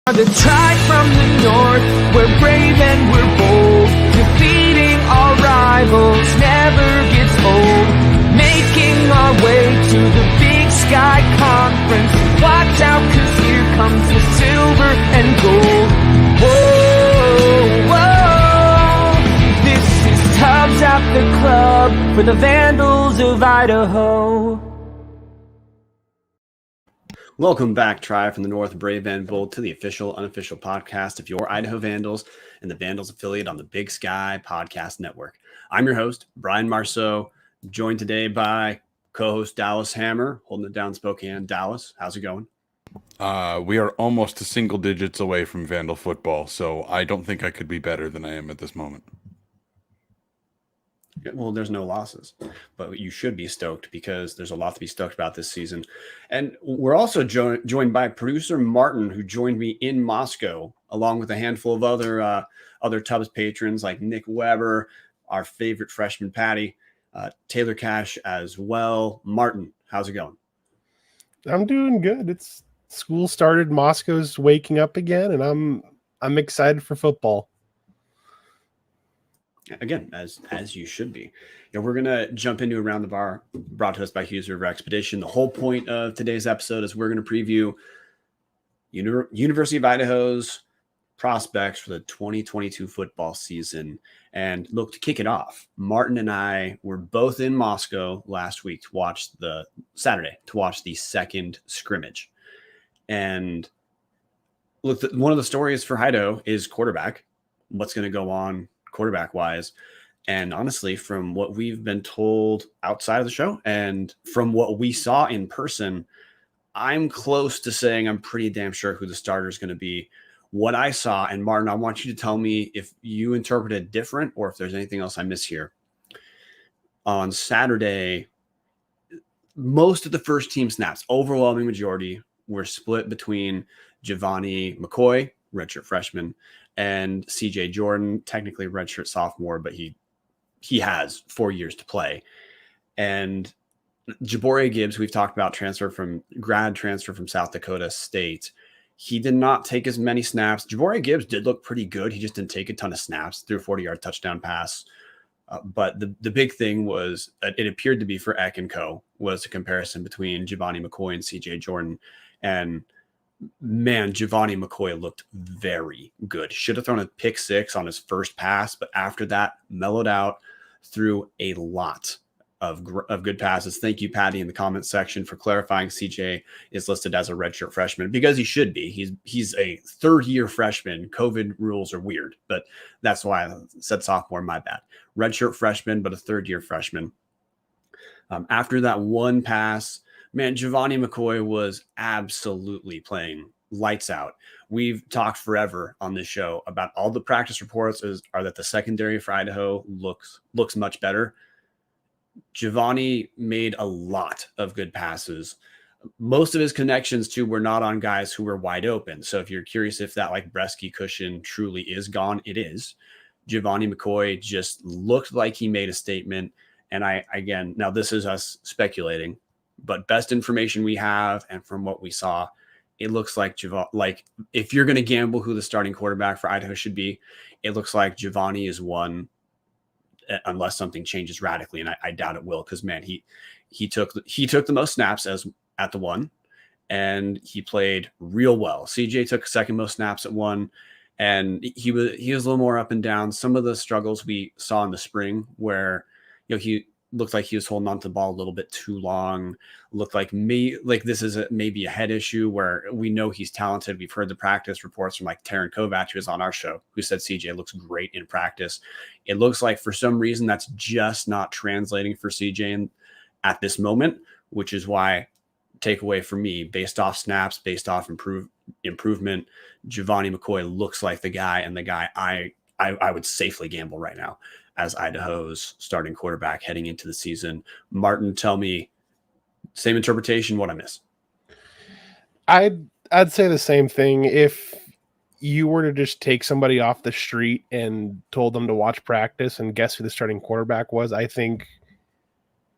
The tribe from the north, we're brave and we're bold. Defeating our rivals never gets old. Making our way to the Big Sky Conference. Watch out, 'cause here comes the silver and gold. Whoa, whoa. This is Tubbs at the club for the Vandals of Idaho. Welcome back, Tribe from the North, Brave and Bold, to the official, unofficial podcast of your Idaho Vandals and the Vandals affiliate on the Big Sky Podcast Network. I'm your host, Brian Marceau, joined today by co-host Dallas Hammer, holding it down Spokane. Dallas, how's it going? We are almost to single digits away from Vandal football, so I don't think I could be better than I am at this moment. Well, there's no losses, but you should be stoked because there's a lot to be stoked about this season. And we're also joined by producer Marten, who joined me in Moscow, along with a handful of other Tubbs patrons like Nick Weber, our favorite freshman Patty, Taylor Cash as well. Marten, how's it going? I'm doing good. It's school started. Moscow's waking up again, and I'm excited for football. Again, as you should be. We're going to jump into Around the Bar, brought to us by Hughes River Expedition. The whole point of today's episode is we're going to preview University of Idaho's prospects for the 2022 football season. And look, to kick it off, Marten and I were both in Moscow last week to watch the second scrimmage. And look, one of the stories for Idaho is quarterback. What's going to go on quarterback wise. And honestly, from what we've been told outside of the show and from what we saw in person, I'm close to saying I'm pretty damn sure who the starter is going to be. What I saw, and Marten, I want you to tell me if you interpreted different or if there's anything else I miss here. On Saturday, most of the first team snaps, overwhelming majority, were split between Giovanni McCoy, redshirt freshman, and CJ Jordan, technically redshirt sophomore, but he has 4 years to play. And Jabari Gibbs, we've talked about grad transfer from South Dakota State. He did not take as many snaps. Jabari Gibbs did look pretty good. He just didn't take a ton of snaps, threw a 40-yard touchdown pass. But the big thing was, it appeared to be for ECK and Co., was a comparison between Giovanni McCoy and CJ Jordan. And man, Giovanni McCoy looked very good. Should have thrown a pick six on his first pass, but after that, mellowed out, threw a lot of good passes. Thank you, Patty, in the comments section for clarifying CJ is listed as a redshirt freshman because he should be. He's a third-year freshman. COVID rules are weird, but that's why I said sophomore, my bad. Redshirt freshman, but a third-year freshman. After that one pass, man, Giovanni McCoy was absolutely playing lights out. We've talked forever on this show about all the practice reports are that the secondary for Idaho looks much better. Giovanni made a lot of good passes. Most of his connections too were not on guys who were wide open. So if you're curious if that like Bresky cushion truly is gone, it is. Giovanni McCoy just looked like he made a statement. And now this is us speculating, but best information we have, and from what we saw, it looks like if you're going to gamble who the starting quarterback for Idaho should be, it looks like Giovanni is one, unless something changes radically, and I doubt it will, because man, he took the most snaps at the one, and he played real well. CJ took second most snaps at one, and he was a little more up and down. Some of the struggles we saw in the spring, where he looked like he was holding on to the ball a little bit too long. Looked like this is maybe a head issue where we know he's talented. We've heard the practice reports from like Taryn Kovac, who was on our show, who said CJ looks great in practice. It looks like for some reason that's just not translating for CJ at this moment, which is why takeaway for me, based off snaps, based off improvement, Giovanni McCoy looks like the guy, and the guy I would safely gamble right now as Idaho's starting quarterback heading into the season. Marten, tell me, same interpretation, what I miss? I'd say the same thing. If you were to just take somebody off the street and told them to watch practice and guess who the starting quarterback was, I think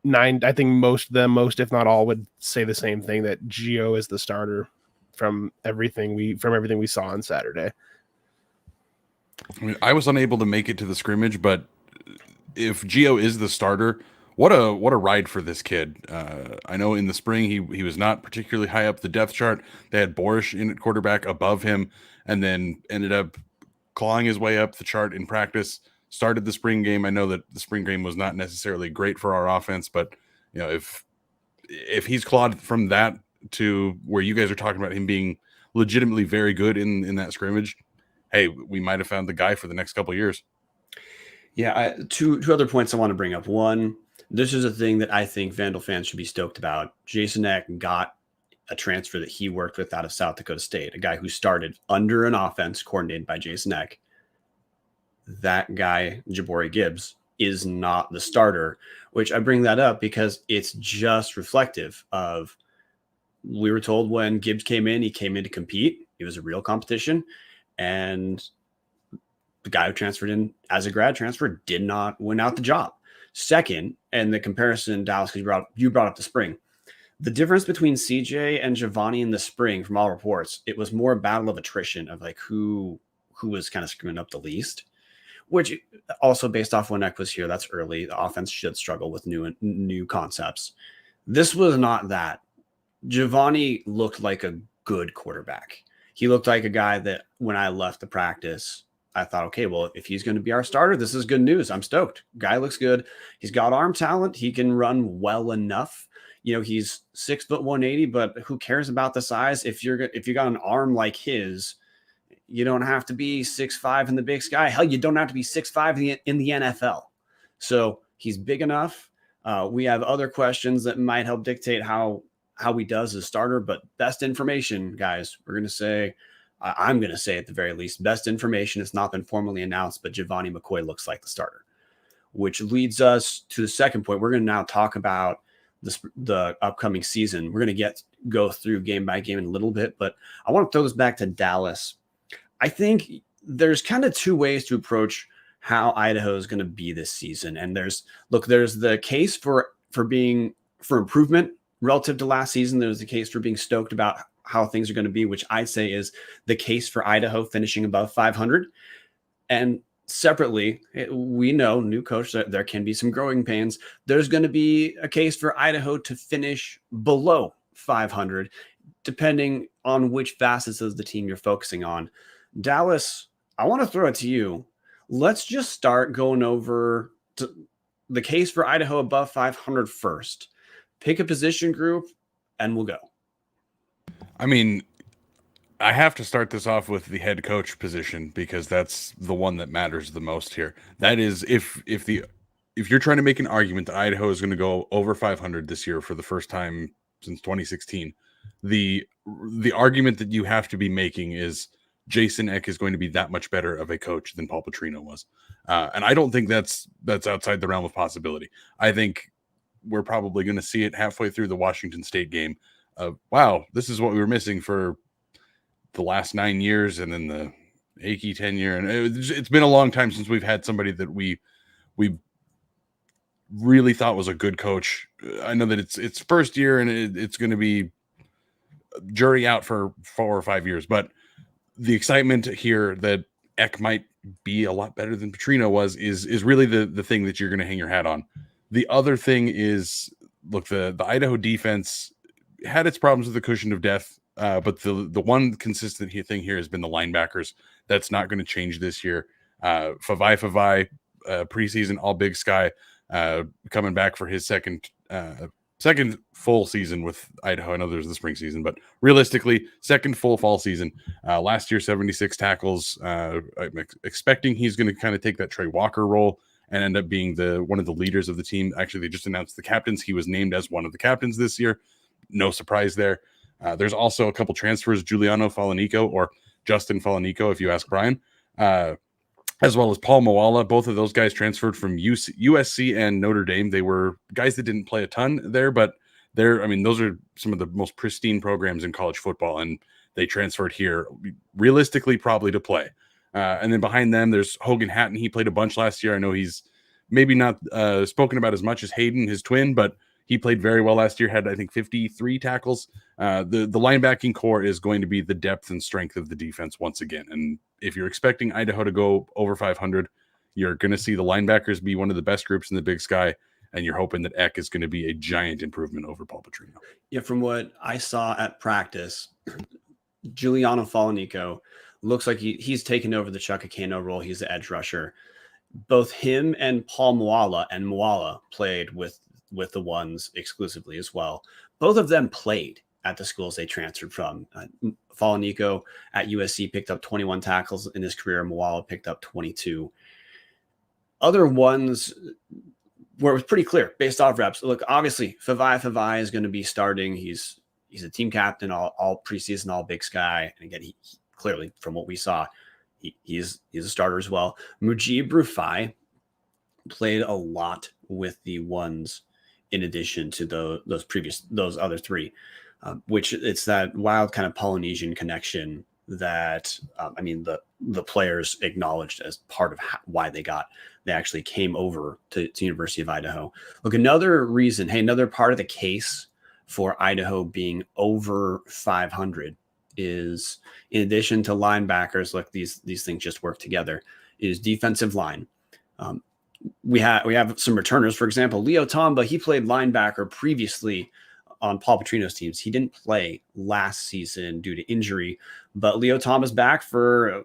most if not all would say the same thing, that Gio is the starter from everything we saw on Saturday. I mean, I was unable to make it to the scrimmage, but if Gio is the starter, what a ride for this kid. I know in the spring he was not particularly high up the depth chart. They had Borisch in at quarterback above him, and then ended up clawing his way up the chart in practice. Started the spring game. I know that the spring game was not necessarily great for our offense, but if he's clawed from that to where you guys are talking about him being legitimately very good in that scrimmage, hey, we might have found the guy for the next couple of years. Yeah, two other points I want to bring up. One, this is a thing that I think Vandal fans should be stoked about. Jason Eck got a transfer that he worked with out of South Dakota State, a guy who started under an offense coordinated by Jason Eck. That guy, Jabari Gibbs, is not the starter, which I bring that up because it's just reflective of, we were told when Gibbs came in, he came in to compete. It was a real competition. And the guy who transferred in as a grad transfer did not win out the job. Second, and the comparison, Dallas, because you brought up the spring. The difference between CJ and Giovanni in the spring, from all reports, it was more a battle of attrition of like who was kind of screwing up the least, which also based off when Eck was here, that's early. The offense should struggle with new concepts. This was not that. Giovanni looked like a good quarterback. He looked like a guy that when I left the practice, I thought, okay, well, if he's going to be our starter, this is good news. I'm stoked. Guy looks good. He's got arm talent. He can run well enough. He's 6 foot 180, but who cares about the size? If you got an arm like his, you don't have to be 6'5" in the Big Sky. Hell, you don't have to be 6'5" in the NFL. So he's big enough. We have other questions that might help dictate how he does as starter, but best information, guys, I'm going to say at the very least, best information. It's not been formally announced, but Giovanni McCoy looks like the starter, which leads us to the second point. We're going to now talk about the upcoming season. We're going to go through game by game in a little bit, but I want to throw this back to Dallas. I think there's kind of two ways to approach how Idaho is going to be this season. And there's the case for improvement relative to last season. There's the case for being stoked about how things are going to be, which I'd say is the case for Idaho finishing above 500. And separately, we know, new coach, there can be some growing pains. There's going to be a case for Idaho to finish below 500, depending on which facets of the team you're focusing on. Dallas, I want to throw it to you. Let's just start going over the case for Idaho above 500 first. Pick a position group, and we'll go. I mean, I have to start this off with the head coach position because that's the one that matters the most here. That is, if you're trying to make an argument that Idaho is going to go over 500 this year for the first time since 2016, the argument that you have to be making is Jason Eck is going to be that much better of a coach than Paul Petrino was, and I don't think that's outside the realm of possibility. I think we're probably going to see it halfway through the Washington State game. Wow, this is what we were missing for the last 9 years, and then the Akey tenure, and it's been a long time since we've had somebody that we really thought was a good coach. I know that it's first year, and it's going to be jury out for 4 or 5 years, but the excitement here that Eck might be a lot better than Petrino was is really the thing that you're going to hang your hat on. The other thing is, look, the Idaho defense had its problems with the cushion of death, but the one consistent thing here has been the linebackers. That's not going to change this year. Favai, preseason All Big Sky, coming back for his second full season with Idaho. I know there's the spring season, but realistically, second full fall season. Last year, 76 tackles. I'm expecting he's going to kind of take that Trey Walker role and end up being one of the leaders of the team. Actually, they just announced the captains. He was named as one of the captains this year. No surprise there. There's also a couple transfers, Giuliano Falanico, or Justin Falanico, if you ask Brian, as well as Paul Moala. Both of those guys transferred from USC and Notre Dame. They were guys that didn't play a ton there, but those are some of the most pristine programs in college football, and they transferred here realistically probably to play. And then behind them, there's Hogan Hatton. He played a bunch last year. I know he's maybe not spoken about as much as Hayden, his twin, but He played very well last year, had, I think, 53 tackles. The linebacking core is going to be the depth and strength of the defense once again. And if you're expecting Idaho to go over 500, you're going to see the linebackers be one of the best groups in the Big Sky. And you're hoping that ECK is going to be a giant improvement over Paul Petrino. Yeah, from what I saw at practice, Giuliano Falanico looks like he's taken over the Chuckakano role. He's the edge rusher. Both him and Paul Moala played with the ones exclusively as well. Both of them played at the schools they transferred from. Falanico at USC picked up 21 tackles in his career. Moala picked up 22. Other ones where it was pretty clear based off reps. Look, obviously, Favai is going to be starting. He's a team captain all preseason, all Big Sky. And again, he clearly, from what we saw, he's a starter as well. Mujib Rufai played a lot with the ones in addition to those other three, which it's that wild kind of Polynesian connection that the players acknowledged as part of why they actually came over to University of Idaho. Look, another part of the case for Idaho being over 500 is, in addition to linebackers, look, these things just work together, is defensive line. We have some returners. For example, Leo Tomba, he played linebacker previously on Paul Petrino's teams. He didn't play last season due to injury, but Leo Tomba's back for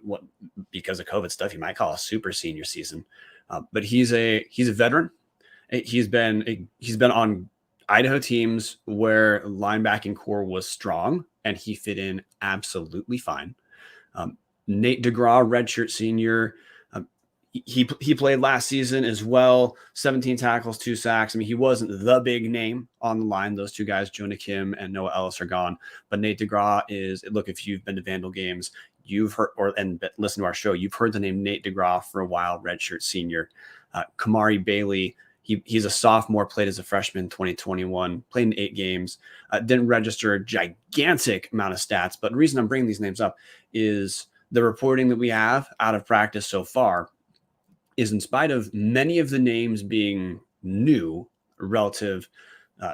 because of COVID stuff, you might call a super senior season. But he's a veteran. He's been on Idaho teams where linebacking core was strong, and he fit in absolutely fine. Nate DeGraw, redshirt senior. He played last season as well. 17 tackles, 2 sacks. I mean, he wasn't the big name on the line. Those two guys, Jonah Kim and Noah Ellis, are gone. But Nate DeGraw is, look, if you've been to Vandal games, you've heard and listen to our show, you've heard the name Nate DeGraw for a while, redshirt senior. Kamari Bailey, he's a sophomore, played as a freshman in 2021, played in 8 games, didn't register a gigantic amount of stats. But the reason I'm bringing these names up is the reporting that we have out of practice so far is, in spite of many of the names being new relative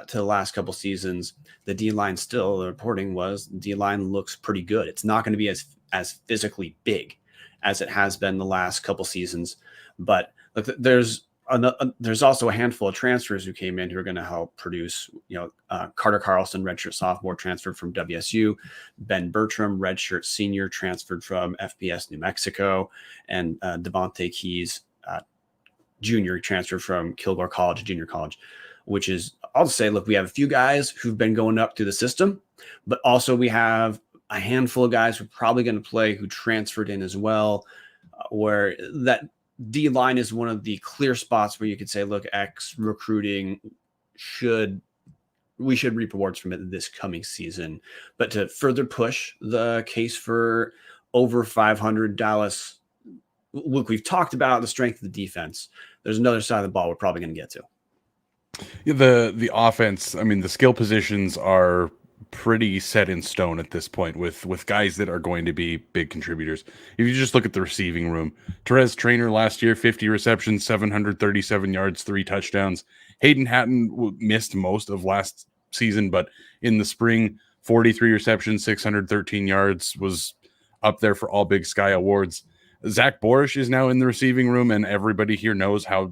to the last couple seasons, the D-line still, the reporting was, D-line looks pretty good. It's not going to be as physically big as it has been the last couple seasons. But look, there's also a handful of transfers who came in who are going to help produce. Carter Carlson, redshirt sophomore, transferred from WSU. Ben Bertram, redshirt senior, transferred from FBS New Mexico. And Devontae Keys, junior, transferred from Kilgore College, junior college, which is, I'll just say, look, we have a few guys who've been going up through the system, but also we have a handful of guys who are probably going to play who transferred in as well, where that D-line is one of the clear spots where you could say, look, X recruiting we should reap rewards from it this coming season. But to further push the case for over 500, Dallas, look, we've talked about the strength of the defense. There's another side of the ball we're probably going to get to. Yeah, the offense, I mean, the skill positions are pretty set in stone at this point with guys that are going to be big contributors. If you just look at the receiving room, Therese Traynor last year, 50 receptions, 737 yards, 3 touchdowns. Hayden Hatton missed most of last season, but in the spring, 43 receptions, 613 yards, was up there for all Big Sky awards. Zach Borisch is now in the receiving room, and everybody here knows how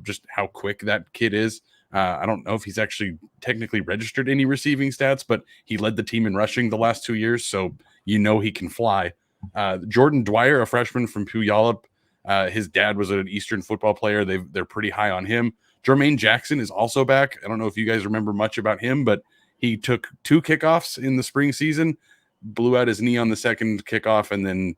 quick that kid is. I don't know if he's actually technically registered any receiving stats, but he led the team in rushing the last 2 years, so he can fly. Jordan Dwyer, a freshman from Puyallup, his dad was an Eastern football player. They're pretty high on him. Jermaine Jackson is also back. I don't know if you guys remember much about him, but he took 2 kickoffs in the spring season, blew out his knee on the second kickoff, and then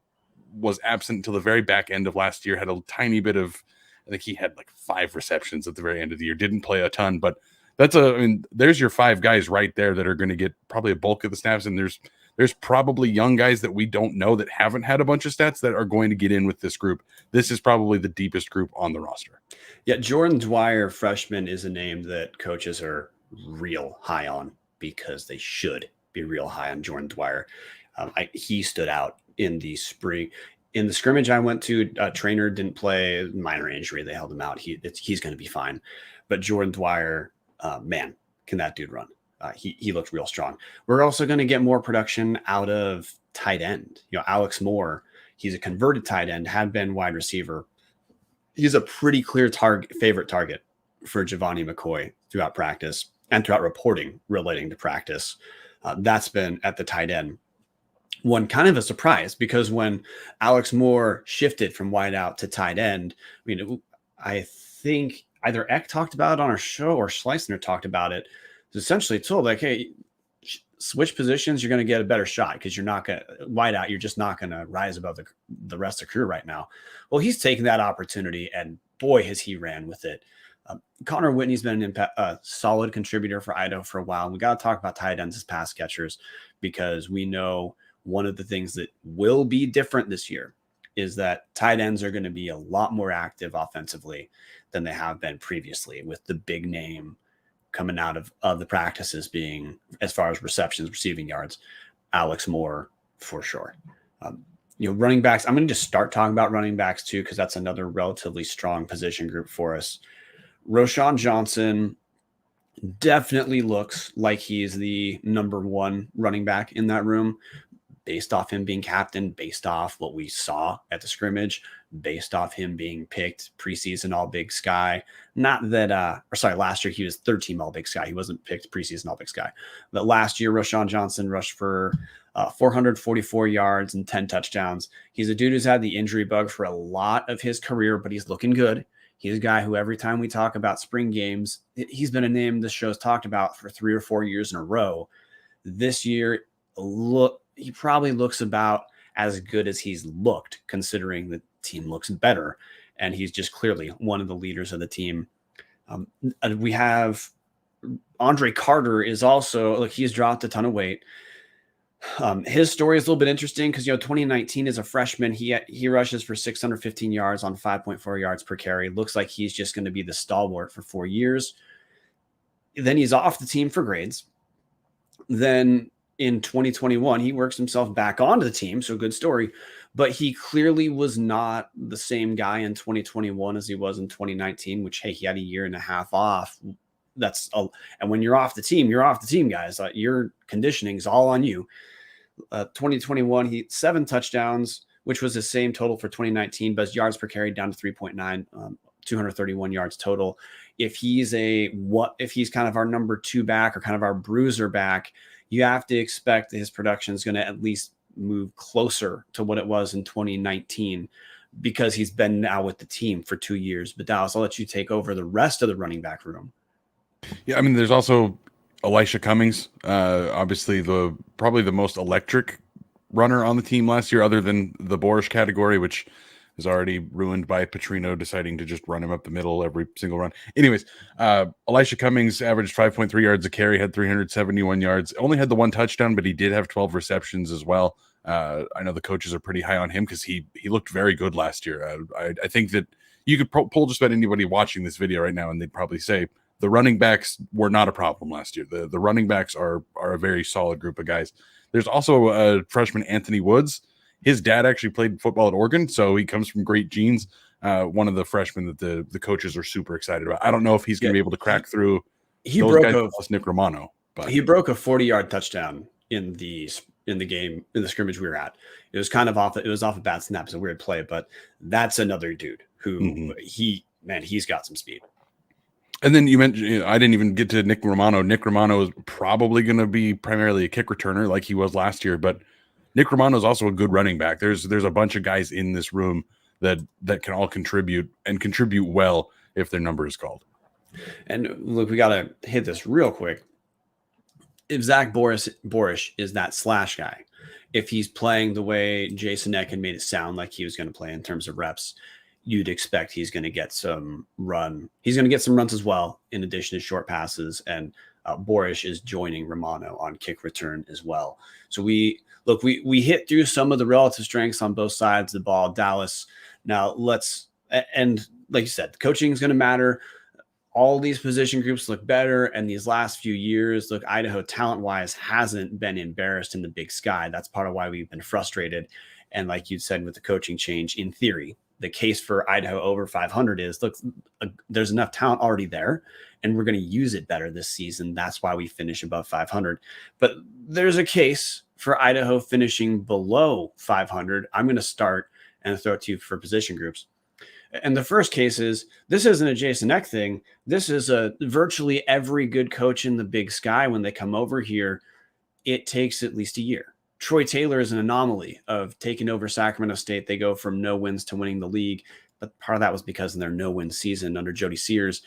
was absent until the very back end of last year. Had a tiny bit of, I think he had like 5 receptions at the very end of the year. Didn't play a ton, but there's your 5 guys right there that are going to get probably a bulk of the snaps. And there's probably young guys that we don't know that haven't had a bunch of stats that are going to get in with this group. This is probably the deepest group on the roster. Yeah, Jordan Dwyer, freshman, is a name that coaches are real high on because they should be real high on Jordan Dwyer. He stood out in the spring. In the scrimmage I went to, Traynor didn't play, minor injury. They held him out. He's going to be fine. But Jordan Dwyer, man, can that dude run? He looked real strong. We're also going to get more production out of tight end. Alex Moore, he's a converted tight end, had been wide receiver. He's a pretty clear favorite target for Giovanni McCoy throughout practice and throughout reporting relating to practice. That's been at the tight end. One kind of a surprise, because when Alex Moore shifted from wide out to tight end, I think either Eck talked about it on our show or Schleisner talked about it. It's essentially told like, hey, switch positions, you're going to get a better shot, because you're not going to wide out. You're just not going to rise above the rest of the crew right now. Well, he's taken that opportunity, and boy, has he ran with it. Connor Whitney's been a solid contributor for Idaho for a while. We got to talk about tight ends as pass catchers, because we know one of the things that will be different this year is that tight ends are going to be a lot more active offensively than they have been previously, with the big name coming out of the practices being, as far as receptions, receiving yards, Alex Moore for sure. Running backs, I'm going to just start talking about running backs too, because that's another relatively strong position group for us. Roschon Johnson definitely looks like he's the number one running back in that room, based off him being captain, based off what we saw at the scrimmage, based off him being picked preseason All Big Sky. Not that, last year he was third team All Big Sky. He wasn't picked preseason All Big Sky. But last year, Roschon Johnson rushed for 444 yards and 10 touchdowns. He's a dude who's had the injury bug for a lot of his career, but he's looking good. He's a guy who every time we talk about spring games, he's been a name this show's talked about for 3 or 4 years in a row. This year, he probably looks about as good as he's looked, considering the team looks better. And he's just clearly one of the leaders of the team. We have Andre Carter is also, he's dropped a ton of weight. His story is a little bit interesting because, 2019 as a freshman, he rushes for 615 yards on 5.4 yards per carry. Looks like he's just going to be the stalwart for 4 years. Then he's off the team for grades. Then in 2021, he works himself back onto the team. So good story, but he clearly was not the same guy in 2021 as he was in 2019, which, hey, he had a year and a half off. And when you're off the team, guys. Your conditioning is all on you. 2021, he 7 touchdowns, which was the same total for 2019, but his yards per carry down to 3.9, 231 yards total. If he's kind of our number 2 back or kind of our bruiser back, you have to expect that his production is going to at least move closer to what it was in 2019, because he's been now with the team for 2 years. But Dallas, I'll let you take over the rest of the running back room. Yeah, there's also Elisha Cummings, obviously probably the most electric runner on the team last year, other than the Borisch category, which is already ruined by Petrino deciding to just run him up the middle every single run. Anyways, Elisha Cummings averaged 5.3 yards a carry, had 371 yards, only had the 1 touchdown, but he did have 12 receptions as well. I know the coaches are pretty high on him because he looked very good last year. I think that you could pull just about anybody watching this video right now, and they'd probably say the running backs were not a problem last year. The running backs are a very solid group of guys. There's also a freshman, Anthony Woods. His dad actually played football at Oregon, so he comes from great genes. One of the freshmen that the coaches are super excited about. I don't know if he's going to be able to crack through. He broke Nick Romano, but he broke a 40-yard touchdown in the game, in the scrimmage we were at. It was kind of off. It was off a bad snap. It's a weird play, but that's another dude who he's got some speed. And then you mentioned, I didn't even get to Nick Romano. Nick Romano is probably going to be primarily a kick returner like he was last year, but Nick Romano is also a good running back. There's a bunch of guys in this room that can all contribute and contribute well if their number is called. And look, we got to hit this real quick. If Zach Borisch is that slash guy, if he's playing the way Jason Eck had made it sound like he was going to play in terms of reps, you'd expect he's going to get some run. He's going to get some runs as well, in addition to short passes. And Borisch is joining Romano on kick return as well. So we hit through some of the relative strengths on both sides of the ball. Dallas. Now and like you said, the coaching is going to matter. All these position groups look better. And these last few years, look, Idaho talent-wise hasn't been embarrassed in the Big Sky. That's part of why we've been frustrated. And like you said, with the coaching change, in theory, the case for Idaho over 500 is, look, there's enough talent already there. and we're going to use it better this season. That's why we finish above 500. But there's a case for Idaho finishing below 500. I'm going to start and throw it to you for position groups. And the first case is, this isn't a Jason Eck thing. This is a virtually every good coach in the Big Sky. When they come over here, it takes at least a year. Troy Taylor is an anomaly of taking over Sacramento State. They go from no wins to winning the league. But part of that was because in their no-win season under Jody Sears,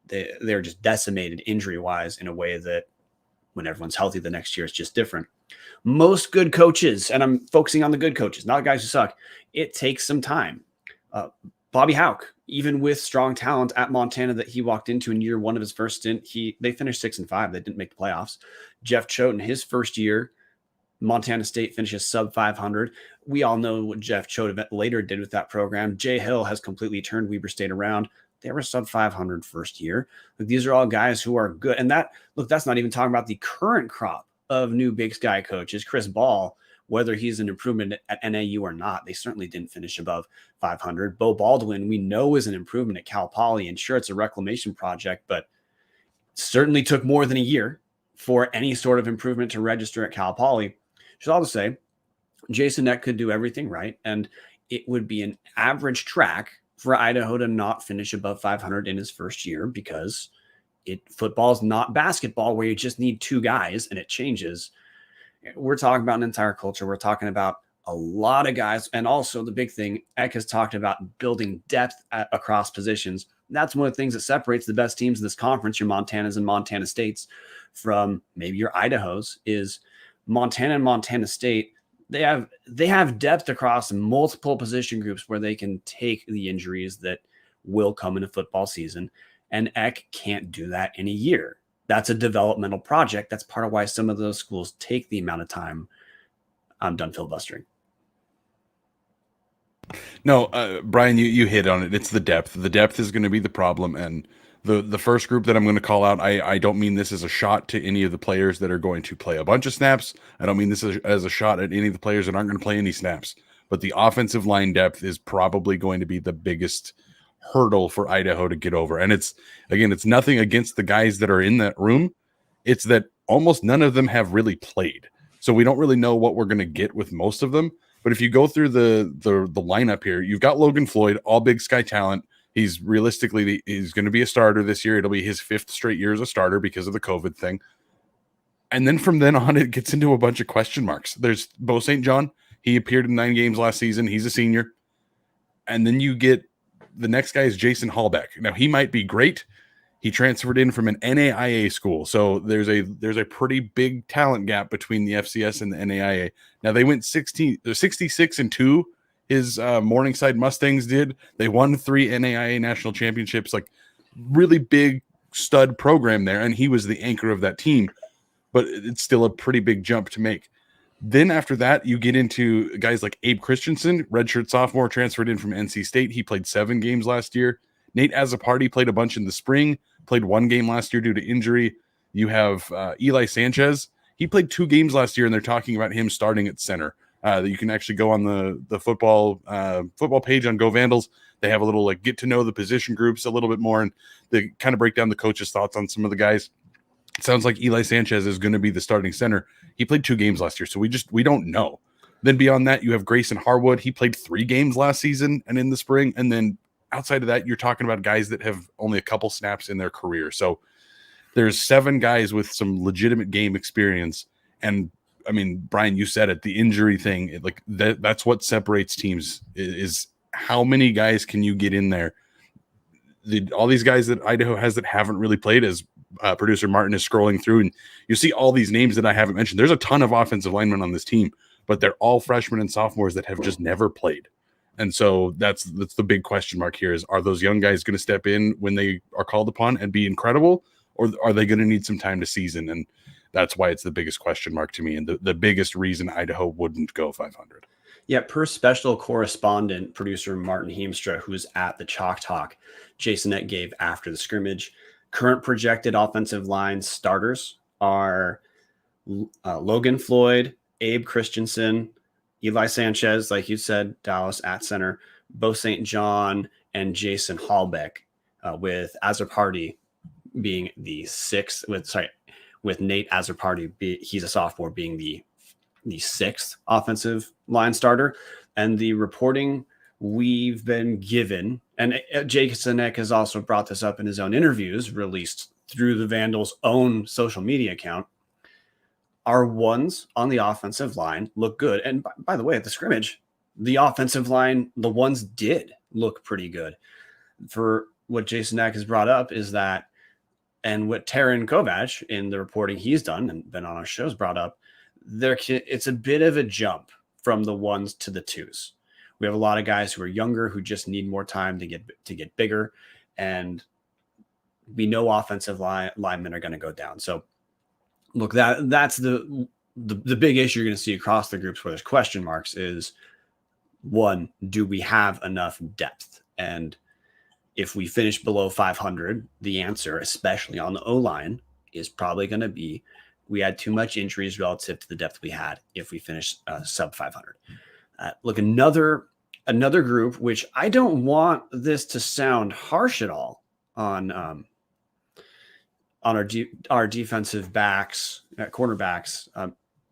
they're just decimated injury-wise in a way that when everyone's healthy the next year, it's just different. Most good coaches, and I'm focusing on the good coaches, not guys who suck, it takes some time. Bobby Houck, even with strong talent at Montana that he walked into in year one of his first stint, they finished 6-5. They didn't make the playoffs. Jeff Choate, his first year, Montana State finishes sub 500. We all know what Jeff Choate later did with that program. Jay Hill has completely turned Weber State around. They were sub 500 first year. These are all guys who are good. And that's not even talking about the current crop of new Big Sky coaches. Chris Ball, whether he's an improvement at NAU or not, they certainly didn't finish above 500. Bo Baldwin, we know, is an improvement at Cal Poly, and sure, it's a reclamation project, but certainly took more than a year for any sort of improvement to register at Cal Poly. Should also say, Jason Eck could do everything right, and it would be an average track for Idaho to not finish above 500 in his first year, because football is not basketball where you just need two guys and it changes. We're talking about an entire culture. We're talking about a lot of guys. And also the big thing, Eck has talked about building depth across positions. That's one of the things that separates the best teams in this conference, your Montanas and Montana States, from maybe your Idahos, is Montana and Montana State. They have depth across multiple position groups where they can take the injuries that will come in a football season. And Eck can't do that in a year. That's a developmental project. That's part of why some of those schools take the amount of time. I'm done filibustering. No, Brian, you hit on it. It's the depth. The depth is going to be the problem. And the first group that I'm going to call out, I don't mean this as a shot to any of the players that are going to play a bunch of snaps. I don't mean this as a shot at any of the players that aren't going to play any snaps. But the offensive line depth is probably going to be the biggest hurdle for Idaho to get over. And it's nothing against the guys that are in that room. It's that almost none of them have really played. So we don't really know what we're going to get with most of them. But if you go through the lineup here, you've got Logan Floyd, all Big Sky talent. He's going to be a starter this year. It'll be his 5th straight year as a starter because of the COVID thing. And then from then on, it gets into a bunch of question marks. There's Bo St. John. He appeared in 9 games last season. He's a senior. And then you get the next guy is Jason Hallbeck. Now, he might be great. He transferred in from an NAIA school. So there's a pretty big talent gap between the FCS and the NAIA. Now, they went 66-2. His Morningside Mustangs did. They won 3 NAIA national championships, like really big stud program there. And he was the anchor of that team. But it's still a pretty big jump to make. Then after that, you get into guys like Abe Christensen, redshirt sophomore, transferred in from NC State. He played 7 games last year. Nate Azzopardi played a bunch in the spring, played 1 game last year due to injury. You have Eli Sanchez. He played 2 games last year, and they're talking about him starting at center. You can actually go on the football page on Go Vandals. They have a little get to know the position groups a little bit more, and they kind of break down the coach's thoughts on some of the guys. It sounds like Eli Sanchez is going to be the starting center. He played 2 games last year, so we don't know. Then beyond that, you have Grayson Harwood. He played 3 games last season and in the spring. And then outside of that, you're talking about guys that have only a couple snaps in their career. So there's 7 guys with some legitimate game experience. And I mean, Brian, you said it, the injury thing, that's what separates teams is how many guys can you get in there? All these guys that Idaho has that haven't really played, as producer Marten is scrolling through, and you see all these names that I haven't mentioned. There's a ton of offensive linemen on this team, but they're all freshmen and sophomores that have just never played. And so that's the big question mark here is, are those young guys going to step in when they are called upon and be incredible, or are they going to need some time to season? And that's why it's the biggest question mark to me, and the biggest reason Idaho wouldn't go 500. Yeah, per special correspondent producer Martin Heemstra, who's at the Chalk Talk, Jason Eck gave after the scrimmage, current projected offensive line starters are Logan Floyd, Abe Christensen, Eli Sanchez, like you said, Dallas at center, Bo St. John, and Jason Hallbeck, with Azzopardi being the sixth with Nate Azarparty, he's a sophomore, being the sixth offensive line starter. And the reporting we've been given, and Jake Zinnel has also brought this up in his own interviews released through the Vandals' own social media account, our ones on the offensive line look good. And by the way, at the scrimmage, the offensive line, the ones did look pretty good. For what Jason Eck has brought up is that, and what Taran Kovac in the reporting he's done and been on our shows brought up, it's a bit of a jump from the ones to the twos. We have a lot of guys who are younger who just need more time to get bigger, and we know offensive linemen are going to go down. So look, that's the big issue you're going to see across the groups where there's question marks is, one, do we have enough depth? And if we finish below 500, the answer, especially on the O-line, is probably going to be we had too much injuries relative to the depth we had if we finish sub 500. Look, another group, which I don't want this to sound harsh at all on our defensive backs, cornerbacks.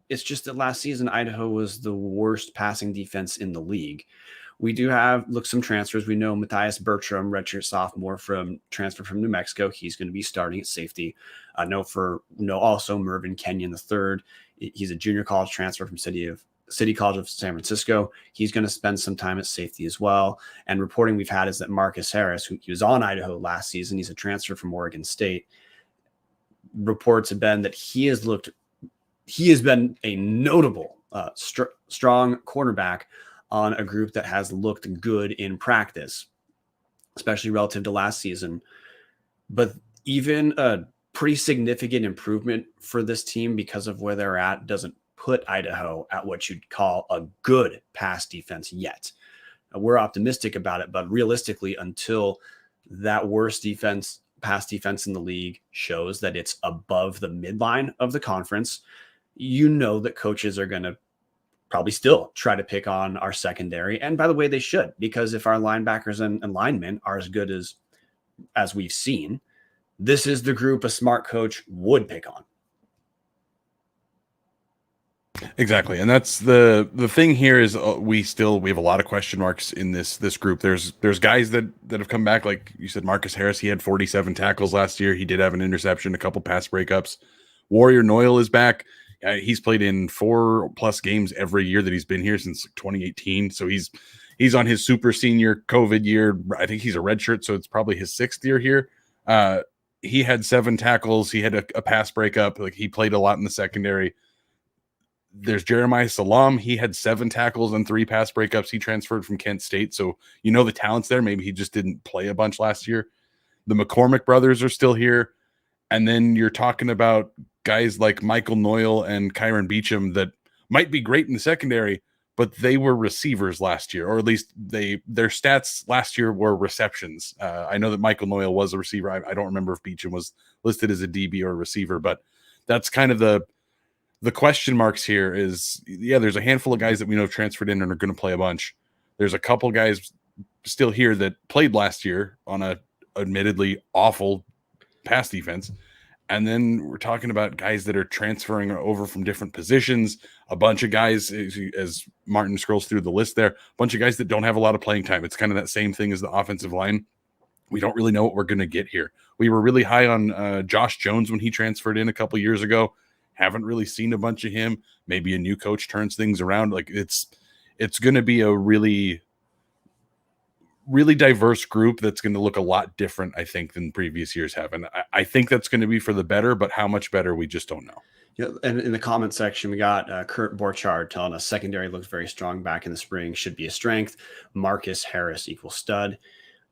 It's just that last season, Idaho was the worst passing defense in the league. We do have some transfers. We know Matthias Bertram, redshirt sophomore transfer from New Mexico. He's going to be starting at safety. Also Mervyn Kenyon III. He's a junior college transfer from City College of San Francisco. He's going to spend some time at safety as well. And reporting we've had is that Marcus Harris, he was on Idaho last season. He's a transfer from Oregon State. Reports have been that he has been a notable strong cornerback on a group that has looked good in practice, especially relative to last season. But even a pretty significant improvement for this team because of where they're at doesn't put Idaho at what you'd call a good pass defense yet. We're optimistic about it, but realistically, until that worst pass defense in the league shows that it's above the midline of the conference, you know that coaches are going to probably still try to pick on our secondary. And by the way, they should, because if our linebackers and linemen are as good as we've seen, this is the group a smart coach would pick on. Exactly. And that's the thing here is we have a lot of question marks in this group. There's guys that have come back. Like you said, Marcus Harris, he had 47 tackles last year. He did have an interception, a couple pass breakups. Warrior Noyle is back. He's played in 4+ games every year that he's been here since 2018. So he's on his super senior COVID year. I think he's a redshirt, so it's probably his 6th year here. He had 7 tackles. He had a pass breakup. Like, he played a lot in the secondary. There's Jeremiah Salam. He had 7 tackles and 3 pass breakups. He transferred from Kent State. So, the talent's there. Maybe he just didn't play a bunch last year. The McCormick brothers are still here. And then you're talking about guys like Michael Noyle and Kyron Beecham that might be great in the secondary, but they were receivers last year, or at least their stats last year were receptions. I know that Michael Noyle was a receiver. I don't remember if Beecham was listed as a DB or a receiver, but that's kind of the question marks here is, there's a handful of guys that we know have transferred in and are going to play a bunch. There's a couple guys still here that played last year on a admittedly awful pass defense. And then we're talking about guys that are transferring over from different positions, a bunch of guys, as Marten scrolls through the list there, a bunch of guys that don't have a lot of playing time. It's kind of that same thing as the offensive line. We don't really know what we're going to get here. We were really high on Josh Jones when he transferred in a couple years ago. Haven't really seen a bunch of him. Maybe a new coach turns things around. Like, it's going to be a really, really diverse group that's going to look a lot different, I think, than previous years have. And I think that's going to be for the better, but how much better, we just don't know. Yeah, and in the comment section, we got Kurt Borchardt telling us secondary looks very strong back in the spring, should be a strength. Marcus Harris equals stud.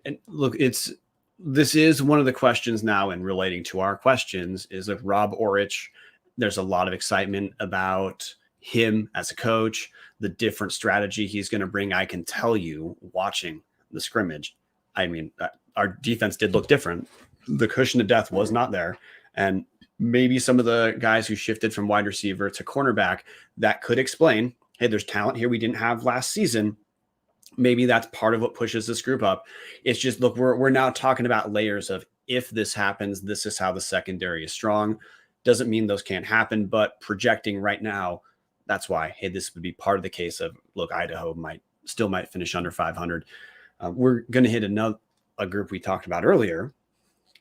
And look, this is one of the questions now, and relating to our questions is that Rob Orich, there's a lot of excitement about him as a coach, the different strategy he's going to bring. I can tell you, watching the scrimmage, I mean, our defense did look different. The cushion of death was not there. And maybe some of the guys who shifted from wide receiver to cornerback, that could explain, hey, there's talent here we didn't have last season. Maybe that's part of what pushes this group up. It's just, look, we're now talking about layers of if this happens, this is how the secondary is strong. Doesn't mean those can't happen, but projecting right now, that's why, hey, this would be part of the case of, look, Idaho might finish under 500. We're going to hit a group we talked about earlier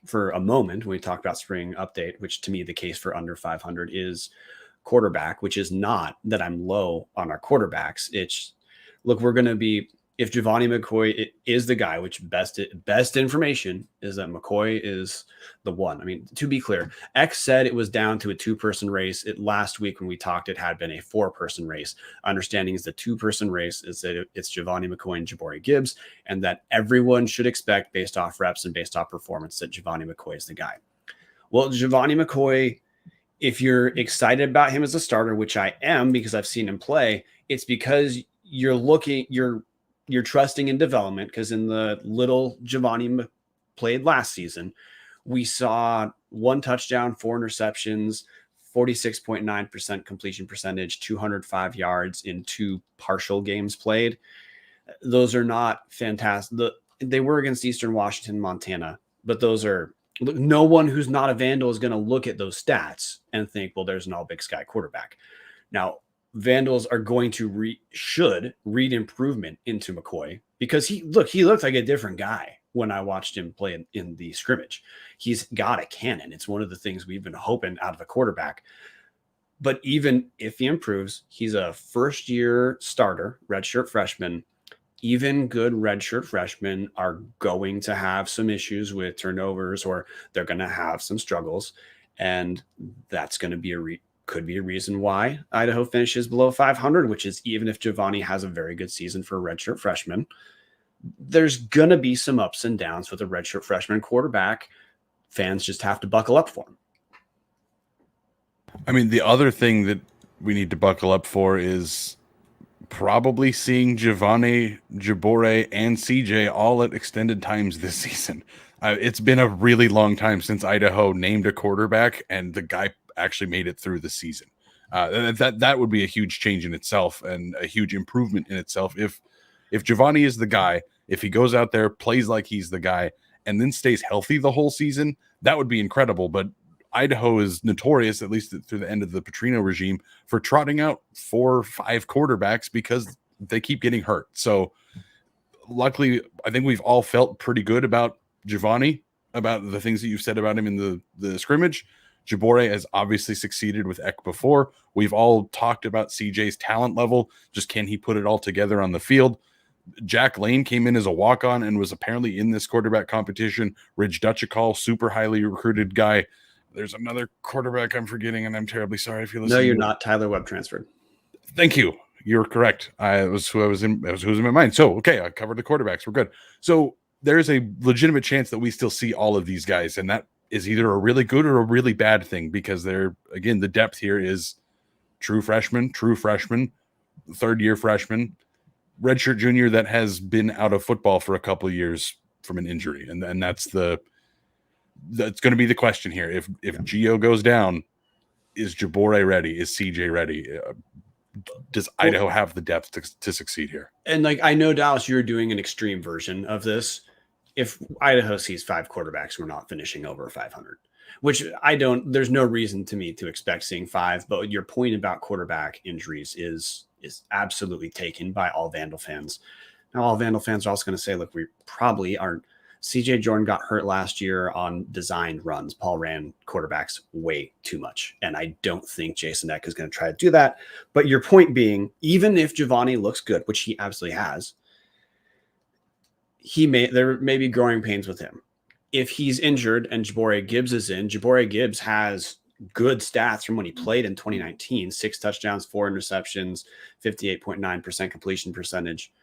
for a moment when we talked about spring update, which to me, the case for under 500 is quarterback, which is not that I'm low on our quarterbacks. It's, look, we're going to be, if Giovanni McCoy is the guy, which best information is that McCoy is the one. I mean, to be clear, X said it was down to a 2-person race. Last week when we talked, it had been a 4-person race. Understanding is the 2-person race is that it's Giovanni McCoy and Jabari Gibbs, and that everyone should expect, based off reps and based off performance, that Giovanni McCoy is the guy. Well, Giovanni McCoy, if you're excited about him as a starter, which I am because I've seen him play, it's because you're trusting in development, because in the little Giovanni played last season, we saw 1 touchdown, 4 interceptions, 46.9% completion percentage, 205 yards in 2 partial games played. Those are not fantastic. They were against Eastern Washington, Montana, but those are, no one who's not a Vandal is going to look at those stats and think, well, there's an all Big Sky quarterback. Now, Vandals are going to should read improvement into McCoy, because he looked like a different guy when I watched him play in the scrimmage. He's got a cannon. It's one of the things we've been hoping out of a quarterback. But even if he improves, he's a first-year starter, redshirt freshman. Even good redshirt freshmen are going to have some issues with turnovers, or they're going to have some struggles, and that's going to be could be a reason why Idaho finishes below 500, which is, even if Giovanni has a very good season for a redshirt freshman, there's going to be some ups and downs with a redshirt freshman quarterback. Fans just have to buckle up for him. I mean, the other thing that we need to buckle up for is probably seeing Giovanni, Jabore, and CJ all at extended times this season. It's been a really long time since Idaho named a quarterback and the guy actually made it through the season. That would be a huge change in itself and a huge improvement in itself. If Giovanni is the guy, if he goes out there, plays like he's the guy, and then stays healthy the whole season, that would be incredible. But Idaho is notorious, at least through the end of the Petrino regime, for trotting out 4 or 5 quarterbacks because they keep getting hurt. So luckily, I think we've all felt pretty good about Giovanni, about the things that you've said about him in the scrimmage. Jabore has obviously succeeded with Eck before. We've all talked about CJ's talent level. Just can he put it all together on the field? Jack Lane came in as a walk-on and was apparently in this quarterback competition. Ridge Dutchakal, super highly recruited guy. There's another quarterback I'm forgetting, and I'm terribly sorry if you're listening. No, you're not. Tyler Webb transferred. Thank you. You're correct. It was who was in my mind. So, okay, I covered the quarterbacks. We're good. So there's a legitimate chance that we still see all of these guys, and that is either a really good or a really bad thing, because again, the depth here is true freshman, third-year freshman, redshirt junior that has been out of football for a couple of years from an injury, and that's going to be the question here. If Gio goes down, is Jabore ready? Is CJ ready? Does Idaho have the depth to succeed here? And I know, Dallas, you're doing an extreme version of this. If Idaho sees 5 quarterbacks, we're not finishing over 500, which there's no reason to me to expect seeing 5, but your point about quarterback injuries is absolutely taken by all Vandal fans. Now, all Vandal fans are also going to say, look, we probably aren't. CJ Jordan got hurt last year on designed runs. Paul ran quarterbacks way too much, and I don't think Jason Eck is going to try to do that. But your point being, even if Giovanni looks good, which he absolutely has, there may be growing pains with him. If he's injured and Jabore Gibbs is in, Jabore Gibbs has good stats from when he played in 2019, 6 touchdowns, 4 interceptions, 58.9% completion percentage,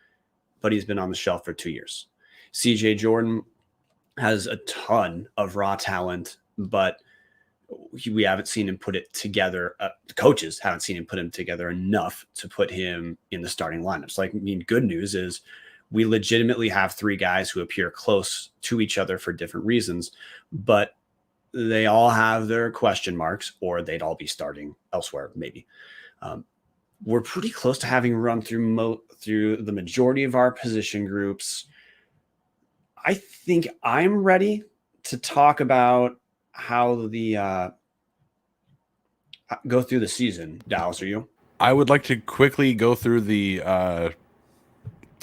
but he's been on the shelf for 2 years. CJ Jordan has a ton of raw talent, but we haven't seen him put it together. The coaches haven't seen him put him together enough to put him in the starting lineups. Good news is we legitimately have 3 guys who appear close to each other for different reasons, but they all have their question marks, or they'd all be starting elsewhere, maybe. We're pretty close to having run through the majority of our position groups. I think I'm ready to talk about how the go through the season. Dallas, are you? I would like to quickly go through the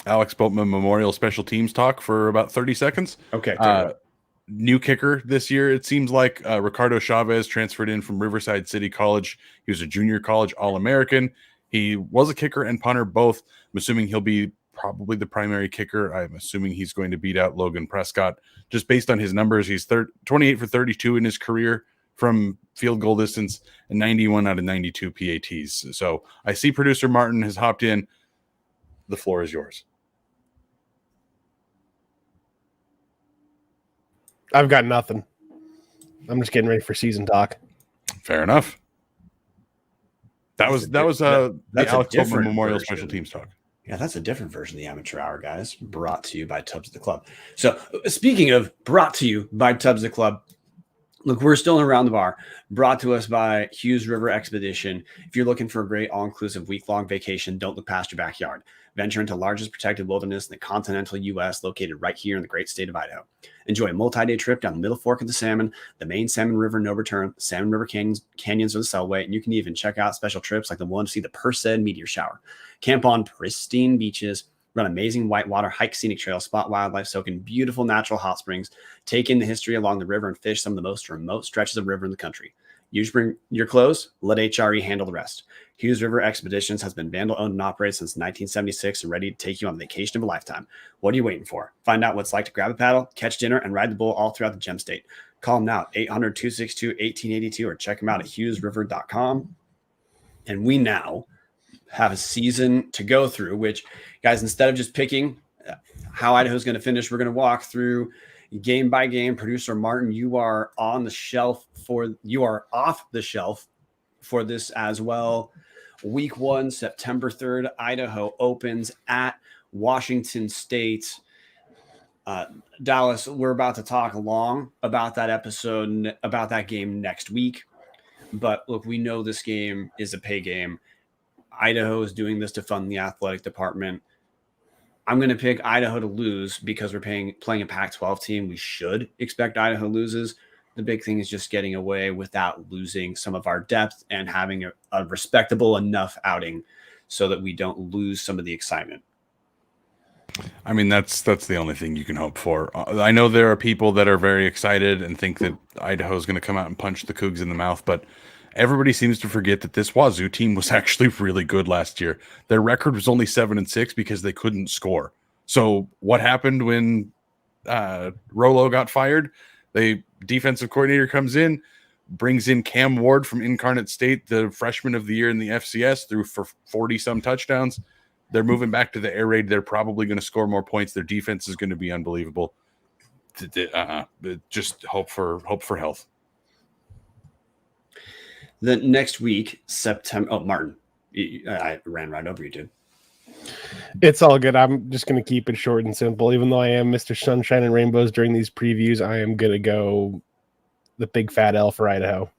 Alex Boatman Memorial Special Teams talk for about 30 seconds. Okay. New kicker this year, it seems like. Ricardo Chavez transferred in from Riverside City College. He was a junior college All-American. He was a kicker and punter both. I'm assuming he'll be probably the primary kicker. I'm assuming he's going to beat out Logan Prescott. Just based on his numbers, he's 28 for 32 in his career from field goal distance and 91 out of 92 PATs. So I see producer Marten has hopped in. The floor is yours. I've got nothing. I'm just getting ready for season talk. Fair enough. That was the Alex Boatman Memorial version. Special Teams talk. Yeah, that's a different version of the Amateur Hour, guys. Brought to you by Tubbs at the Club. So speaking of brought to you by Tubbs at the Club, look, we're still around the bar. Brought to us by Hughes River Expedition. If you're looking for a great all-inclusive week-long vacation, don't look past your backyard. Venture into the largest protected wilderness in the continental U.S., located right here in the great state of Idaho. Enjoy a multi-day trip down the Middle Fork of the Salmon, the main Salmon River no return, Salmon River canyons or the Selway, and you can even check out special trips like the one to see the Perseid meteor shower. Camp on pristine beaches, run amazing whitewater, hike scenic trails, spot wildlife, soak in beautiful natural hot springs, take in the history along the river, and fish some of the most remote stretches of river in the country. You just bring your clothes, let HRE handle the rest. Hughes River Expeditions has been Vandal owned and operated since 1976 and ready to take you on the vacation of a lifetime. What are you waiting for? Find out what it's like to grab a paddle, catch dinner, and ride the bull all throughout the Gem State. Call them now, 800-262-1882, or check them out at hughesriver.com. And we now have a season to go through, which, guys, instead of just picking how Idaho's going to finish, we're going to walk through game by game. Producer Marten, you are off the shelf for this as well. Week 1, September 3rd, Idaho opens at Washington State. Dallas, we're about to talk long about that episode, about that game next week. But look, we know this game is a pay game. Idaho is doing this to fund the athletic department. I'm going to pick Idaho to lose because we're playing a Pac-12 team. We should expect Idaho loses. The big thing is just getting away without losing some of our depth and having a respectable enough outing so that we don't lose some of the excitement. I mean, that's the only thing you can hope for. I know there are people that are very excited and think that Idaho is going to come out and punch the Cougs in the mouth, but everybody seems to forget that this Wazoo team was actually really good last year. Their record was only 7-6 because they couldn't score. So what happened when Rolo got fired? The defensive coordinator comes in, brings in Cam Ward from Incarnate State, the freshman of the year in the FCS, threw for 40-some touchdowns. They're moving back to the air raid. They're probably going to score more points. Their defense is going to be unbelievable. Just hope for health. The next week, September. Oh, Marten, I ran right over you, dude. It's all good. I'm just going to keep it short and simple. Even though I am Mr. Sunshine and Rainbows during these previews, I am going to go the big fat L for Idaho.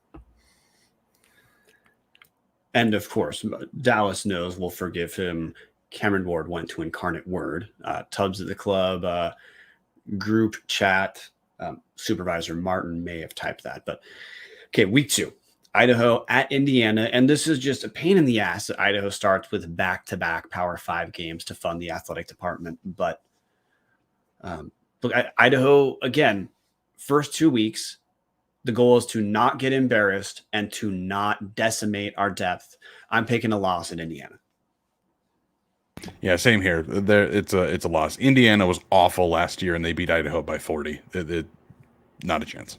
And of course, Dallas knows we'll forgive him. Cameron Ward went to Incarnate Word. Tubbs at the Club, group chat. Supervisor Marten may have typed that. But okay, week 2. Idaho at Indiana, and this is just a pain in the ass that Idaho starts with back-to-back Power 5 games to fund the athletic department. But look, Idaho, again, first 2 weeks, the goal is to not get embarrassed and to not decimate our depth. I'm picking a loss at Indiana. Yeah, same here. It's a loss. Indiana was awful last year, and they beat Idaho by 40. Not a chance.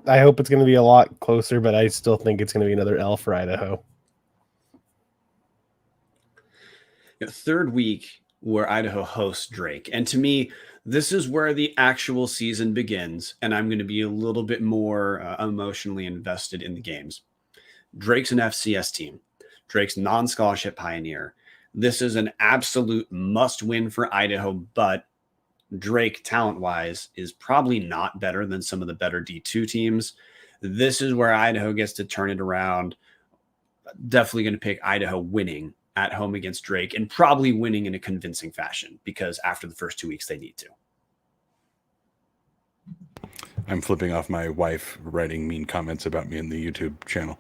I hope it's going to be a lot closer, but I still think it's going to be another L for Idaho. Third week where Idaho hosts Drake. And to me, this is where the actual season begins, and I'm going to be a little bit more emotionally invested in the games. Drake's an FCS team. Drake's non-scholarship pioneer. This is an absolute must-win for Idaho, but Drake, talent-wise, is probably not better than some of the better D2 teams. This is where Idaho gets to turn it around. Definitely going to pick Idaho winning at home against Drake and probably winning in a convincing fashion, because after the first 2 weeks, they need to. I'm flipping off my wife writing mean comments about me in the YouTube channel.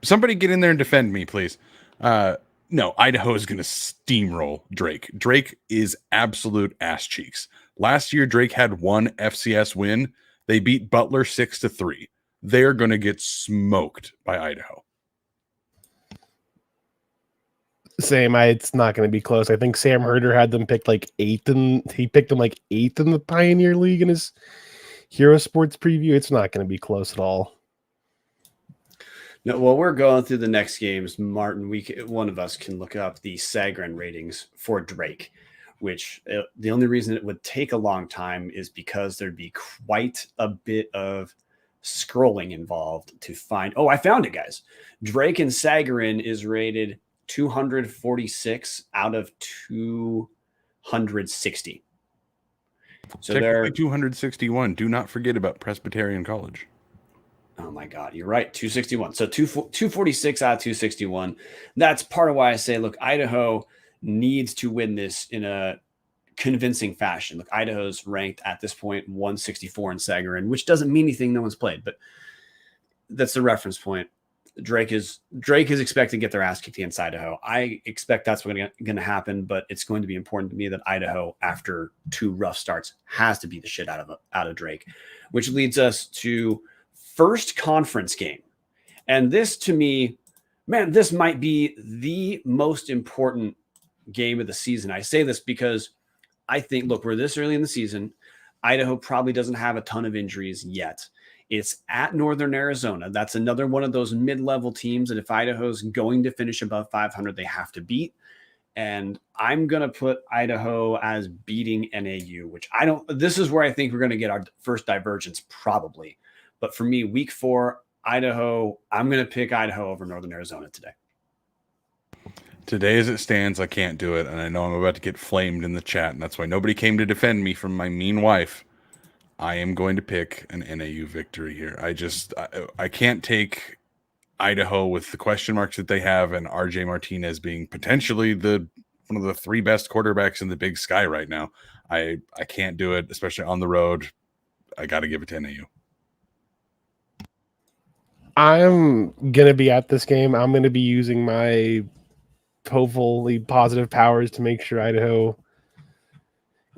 Somebody get in there and defend me, please. No, Idaho is going to steamroll Drake. Drake is absolute ass cheeks. Last year, Drake had one FCS win. They beat Butler 6-3. They're going to get smoked by Idaho. Same. It's not going to be close. I think Sam Herder had them picked like eighth, and he picked them like eighth in the Pioneer League in his Hero Sports preview. It's not going to be close at all. No, while we're going through the next games, Martin, one of us can look up the Sagarin ratings for Drake, which the only reason it would take a long time is because there'd be quite a bit of scrolling involved to find. Oh, I found it, guys. Drake and Sagarin is rated 246 out of 260. So they're 261. Do not forget about Presbyterian College. Oh my God, you're right. 261. So 246 out of 261. That's part of why I say, look, Idaho needs to win this in a convincing fashion. Look, Idaho's ranked at this point 164 in Sagarin, which doesn't mean anything. No one's played, but that's the reference point. Drake is expected to get their ass kicked against Idaho. I expect that's what's going to happen, but it's going to be important to me that Idaho, after two rough starts, has to beat the shit out of Drake, which leads us to first conference game. And this, to me, man, this might be the most important game of the season. I say this because I think, look, we're this early in the season. Idaho probably doesn't have a ton of injuries yet. It's at Northern Arizona. That's another one of those mid-level teams that if Idaho's going to finish above 500, they have to beat. And I'm going to put Idaho as beating NAU, which this is where I think we're going to get our first divergence probably. But for me, week 4, Idaho, I'm going to pick Idaho over Northern Arizona today. Today, as it stands, I can't do it. And I know I'm about to get flamed in the chat. And that's why nobody came to defend me from my mean wife. I am going to pick an NAU victory here. I can't take Idaho with the question marks that they have and RJ Martinez being potentially one of the 3 best quarterbacks in the Big Sky right now. I can't do it, especially on the road. I got to give it to NAU. I'm going to be at this game. I'm going to be using my hopefully positive powers to make sure Idaho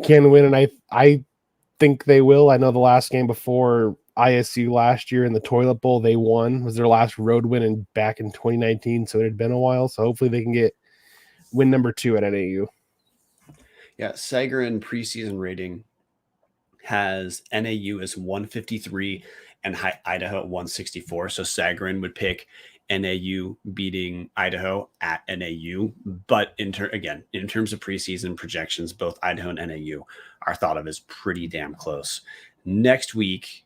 can win. And I think they will. I know the last game before ISU last year in the Toilet Bowl, they won. It was their last road win back in 2019, so it had been a while. So hopefully they can get win number 2 at NAU. Yeah, Sagarin preseason rating has NAU as 153 and Idaho at 164. So Sagarin would pick NAU beating Idaho at NAU. But in terms of preseason projections, both Idaho and NAU are thought of as pretty damn close. Next week,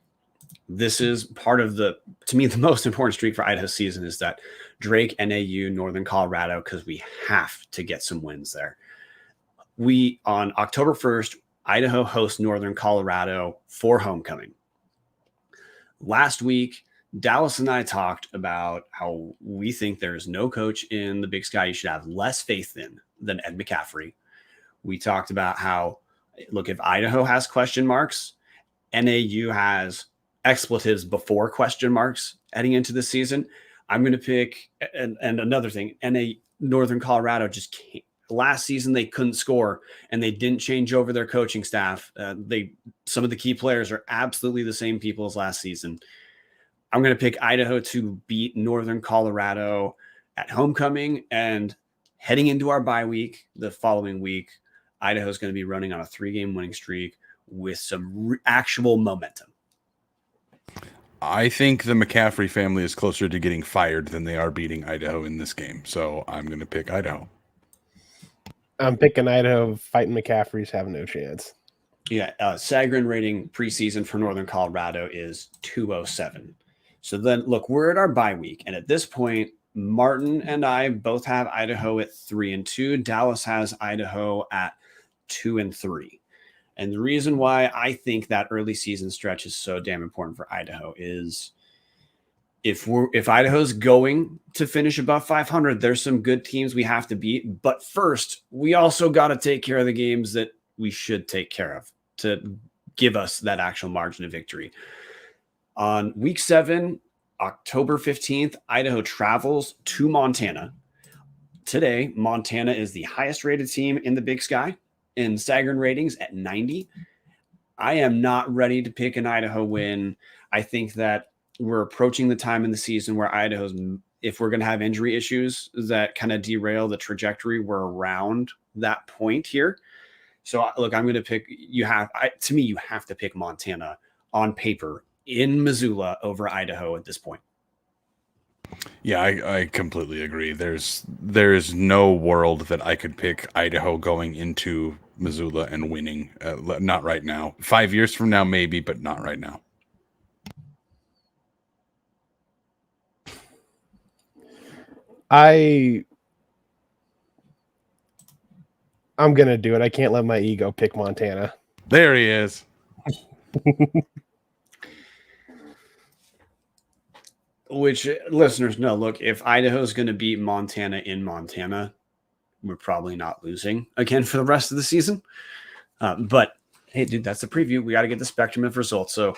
this is part of to me, the most important streak for Idaho season is that Drake, NAU, Northern Colorado, because we have to get some wins there. On October 1st, Idaho hosts Northern Colorado for homecoming. Last week, Dallas and I talked about how we think there's no coach in the Big Sky you should have less faith in than Ed McCaffrey. We talked about how, look, if Idaho has question marks, NAU has expletives before question marks heading into the season. I'm going to pick, and another thing, Northern Colorado just can't. Last season, they couldn't score, and they didn't change over their coaching staff. Some of the key players are absolutely the same people as last season. I'm going to pick Idaho to beat Northern Colorado at homecoming, and heading into our bye week, the following week, Idaho is going to be running on a 3-game winning streak with some actual momentum. I think the McCaffrey family is closer to getting fired than they are beating Idaho in this game. So I'm going to pick Idaho. I'm picking Idaho. Fighting McCaffrey's have no chance. Yeah, Sagarin rating preseason for Northern Colorado is 207. So then, look, we're at our bye week, and at this point, Marten and I both have Idaho at 3-2. Dallas has Idaho at 2-3. And the reason why I think that early season stretch is so damn important for Idaho is if Idaho's going to finish above 500, there's some good teams we have to beat. But first, we also got to take care of the games that we should take care of to give us that actual margin of victory. On week 7, October 15th, Idaho travels to Montana. Today, Montana is the highest rated team in the Big Sky in Sagarin ratings at 90. I am not ready to pick an Idaho win. I think that we're approaching the time in the season where Idaho's, if we're going to have injury issues that kind of derail the trajectory, we're around that point here. So look, I'm going to pick, to me, you have to pick Montana on paper in Missoula over Idaho at this point. Yeah, I completely agree. There's no world that I could pick Idaho going into Missoula and winning. Not right now. 5 years from now, maybe, but not right now. I'm gonna do it. I can't let my ego pick Montana. There he is. Which listeners know, look, if Idaho's going to beat Montana in Montana, we're probably not losing again for the rest of the season. But hey, dude, that's the preview. We got to get the spectrum of results. So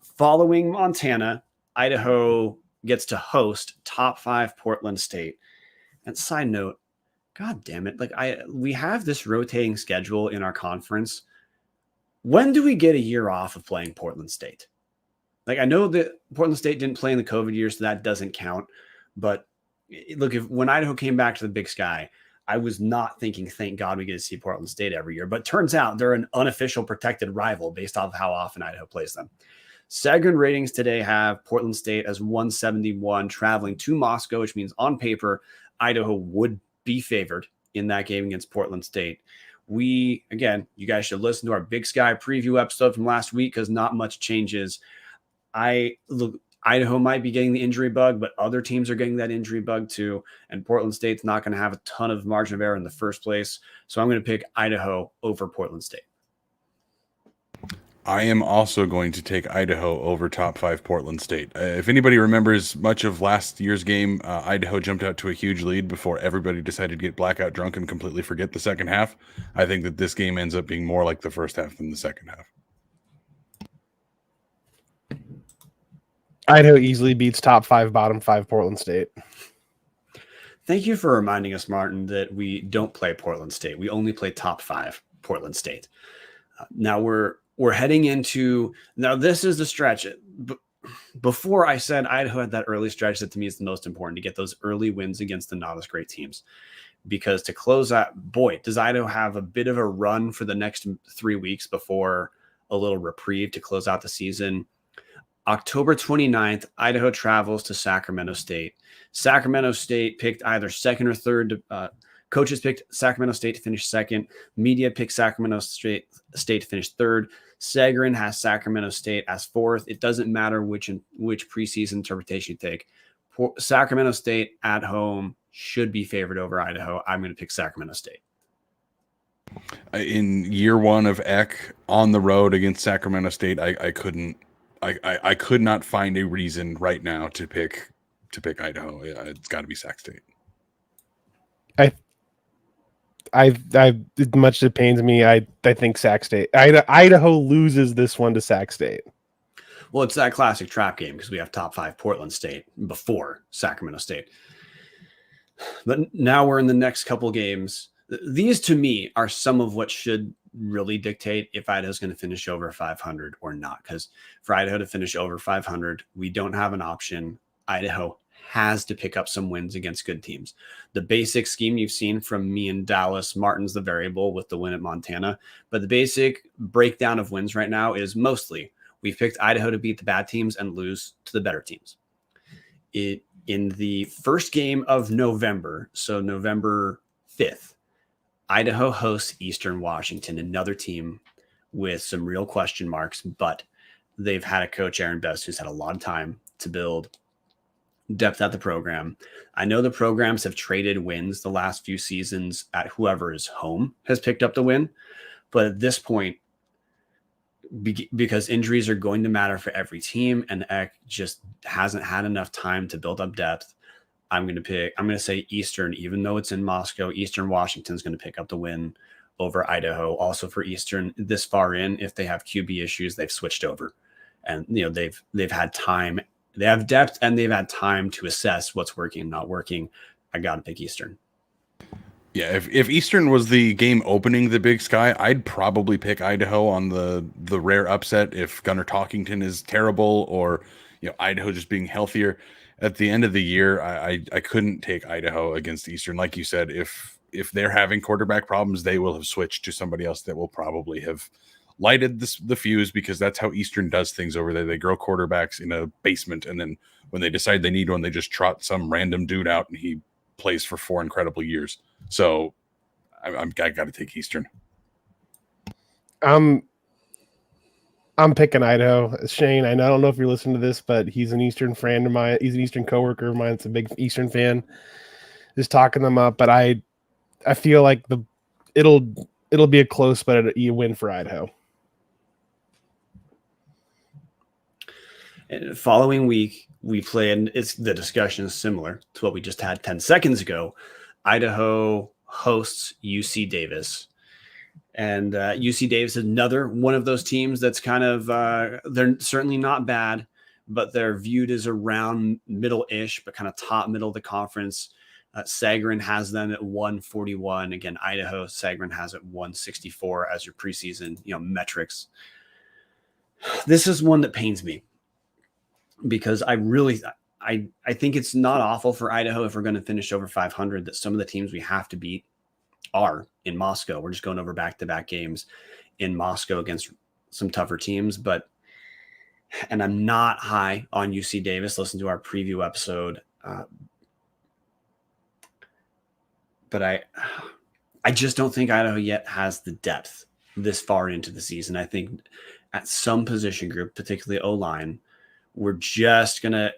following Montana, Idaho gets to host top 5 Portland State. And side note, God damn it. We have this rotating schedule in our conference. When do we get a year off of playing Portland State? I know that Portland State didn't play in the COVID year, so that doesn't count. But look, when Idaho came back to the Big Sky, I was not thinking, thank God we get to see Portland State every year. But turns out they're an unofficial protected rival based off of how often Idaho plays them. Sagarin ratings today have Portland State as 171 traveling to Moscow, which means on paper, Idaho would be favored in that game against Portland State. You guys should listen to our Big Sky preview episode from last week because not much changes. Idaho might be getting the injury bug, but other teams are getting that injury bug too. And Portland State's not going to have a ton of margin of error in the first place. So I'm going to pick Idaho over Portland State. I am also going to take Idaho over top 5 Portland State. If anybody remembers much of last year's game, Idaho jumped out to a huge lead before everybody decided to get blackout drunk and completely forget the second half. I think that this game ends up being more like the first half than the second half. Idaho easily beats top 5, bottom 5 Portland State. Thank you for reminding us, Marten, that we don't play Portland State. We only play top 5 Portland State. Now we're heading into – now this is the stretch. Before I said Idaho had that early stretch that to me is the most important, to get those early wins against the not as great teams. Because to close out, boy, does Idaho have a bit of a run for the next 3 weeks before a little reprieve to close out the season. October 29th, Idaho travels to Sacramento State. Sacramento State picked either second or third. Coaches picked Sacramento State to finish second. Media picked Sacramento State to finish third. Sagarin has Sacramento State as fourth. It doesn't matter which preseason interpretation you take. Sacramento State at home should be favored over Idaho. I'm going to pick Sacramento State. In year 1 of ECK on the road against Sacramento State, I could not find a reason right now to pick Idaho. It's got to be Sac State. I much as it pains me, I think Sac State. Idaho loses this one to Sac State. Well, it's that classic trap game because we have top 5 Portland State before Sacramento State. But now we're in the next couple games. These to me are some of what should really dictate if Idaho's going to finish over 500 or not. Because for Idaho to finish over 500, we don't have an option. Idaho has to pick up some wins against good teams. The basic scheme you've seen from me and Dallas, Marten's the variable with the win at Montana. But the basic breakdown of wins right now is mostly we've picked Idaho to beat the bad teams and lose to the better teams. In the first game of November, so November 5th, Idaho hosts Eastern Washington, another team with some real question marks, but they've had a coach, Aaron Best, who's had a lot of time to build depth at the program. I know the programs have traded wins the last few seasons at whoever is home has picked up the win. But at this point, because injuries are going to matter for every team, and Eck just hasn't had enough time to build up depth. I'm going to say Eastern, even though it's in Moscow. Eastern Washington's going to pick up the win over Idaho. Also for Eastern, this far in, if they have QB issues, they've switched over, and they've had time. They have depth, and they've had time to assess what's working and not working. I got to pick Eastern. Yeah, if Eastern was the game opening the Big Sky, I'd probably pick Idaho on the rare upset if Gunnar Talkington is terrible, or Idaho just being healthier. At the end of the year, I couldn't take Idaho against Eastern. Like you said, if they're having quarterback problems, they will have switched to somebody else that will probably have lighted the fuse, because that's how Eastern does things over there. They grow quarterbacks in a basement, and then when they decide they need one, they just trot some random dude out and he plays for 4 incredible years. So I got to take Eastern. I'm picking Idaho. Shane, I don't know if you're listening to this, but he's an Eastern friend of mine. He's an Eastern coworker of mine. It's a big Eastern fan. Just talking them up, but I feel like it'll be a close, but a win for Idaho. And following week, we play, and the discussion is similar to what we just had 10 seconds ago. Idaho hosts UC Davis. And UC Davis is another one of those teams that's kind of, they're certainly not bad, but they're viewed as around middle-ish, but kind of top middle of the conference. Sagarin has them at 141. Again, Idaho, Sagarin has it 164 as your preseason, metrics. This is one that pains me, because I think it's not awful for Idaho if we're going to finish over 500, that some of the teams we have to beat are in Moscow. We're just going over back-to-back games in Moscow against some tougher teams. And I'm not high on UC Davis. Listen to our preview episode. But I just don't think Idaho yet has the depth this far into the season. I think at some position group, particularly O-line, we're just gonna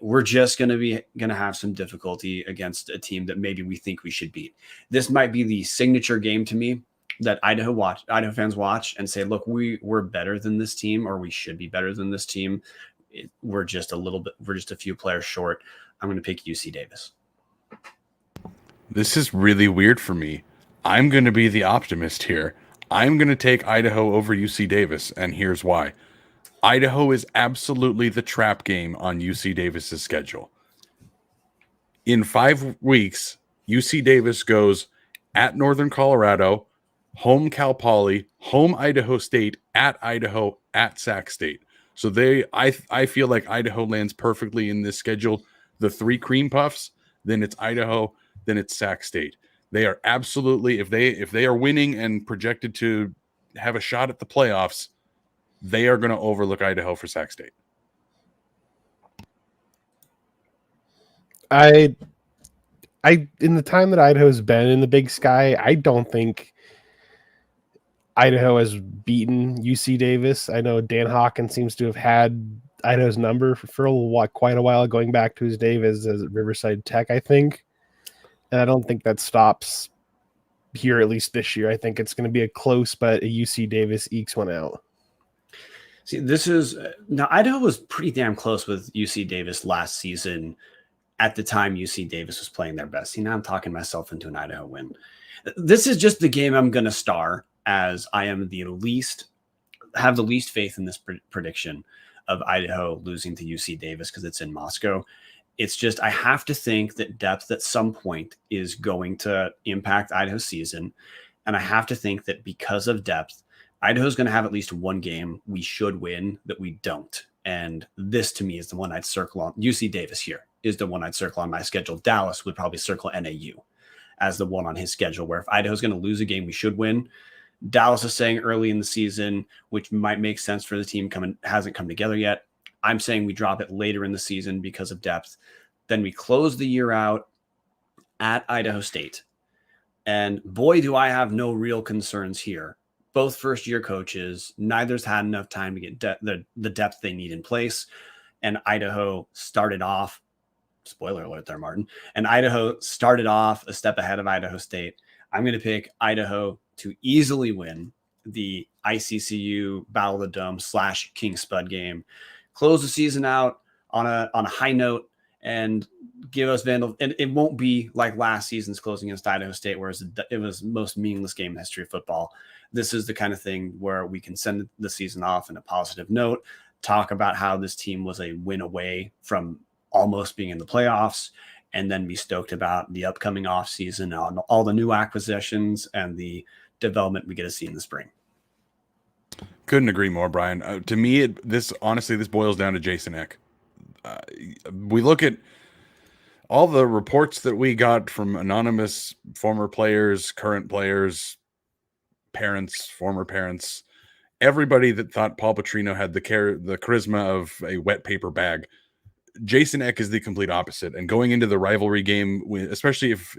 have some difficulty against a team that maybe we think we should beat. This might be the signature game to me that Idaho fans watch and say, look, we're better than this team, or we should be better than this team. We're just a few players short. I'm going to pick UC Davis. This is really weird for me. I'm going to be the optimist here. I'm going to take Idaho over UC Davis, and here's why. Idaho is absolutely the trap game on UC Davis's schedule. In 5 weeks, UC Davis goes at Northern Colorado, home Cal Poly, home Idaho State, at Idaho, at Sac State. So I feel like Idaho lands perfectly in this schedule. The 3 cream puffs, then it's Idaho, then it's Sac State. They are absolutely, if they are winning and projected to have a shot at the playoffs, they are going to overlook Idaho for Sac State. In the time that Idaho's been in the Big Sky, I don't think Idaho has beaten UC Davis. I know Dan Hawkins seems to have had Idaho's number for quite a while, going back to his days as Riverside Tech, I think. And I don't think that stops here, at least this year. I think it's going to be a close, but a UC Davis ekes one out. See, now Idaho was pretty damn close with UC Davis last season at the time UC Davis was playing their best. See, now I'm talking myself into an Idaho win. This is just the game I'm going to star, as I am have the least faith in this prediction of Idaho losing to UC Davis because it's in Moscow. It's just, I have to think that depth at some point is going to impact Idaho's season. And I have to think that because of depth, Idaho's going to have at least one game we should win that we don't. And this, to me, is the one I'd circle on. UC Davis here is the one I'd circle on my schedule. Dallas would probably circle NAU as the one on his schedule, where if Idaho's going to lose a game we should win, Dallas is saying early in the season, which might make sense for the team hasn't come together yet. I'm saying we drop it later in the season because of depth. Then we close the year out at Idaho State. And boy, do I have no real concerns here. Both first-year coaches, neither's had enough time to get the depth they need in place. And Idaho started off, spoiler alert there, Marten, and Idaho started off a step ahead of Idaho State. I'm going to pick Idaho to easily win the ICCU Battle of the Dome / King Spud game, close the season out on a high note, and give us Vandal. And it won't be like last season's closing against Idaho State, where it was the most meaningless game in the history of football. This is the kind of thing where we can send the season off in a positive note, talk about how this team was a win away from almost being in the playoffs, and then be stoked about the upcoming offseason on all the new acquisitions and the development we get to see in the spring. Couldn't agree more, Brian. To me, this boils down to Jason Eck. We look at all the reports that we got from anonymous former players, current players, parents, former parents, everybody that thought Paul Petrino had the charisma of a wet paper bag. Jason Eck is the complete opposite. And going into the rivalry game, especially if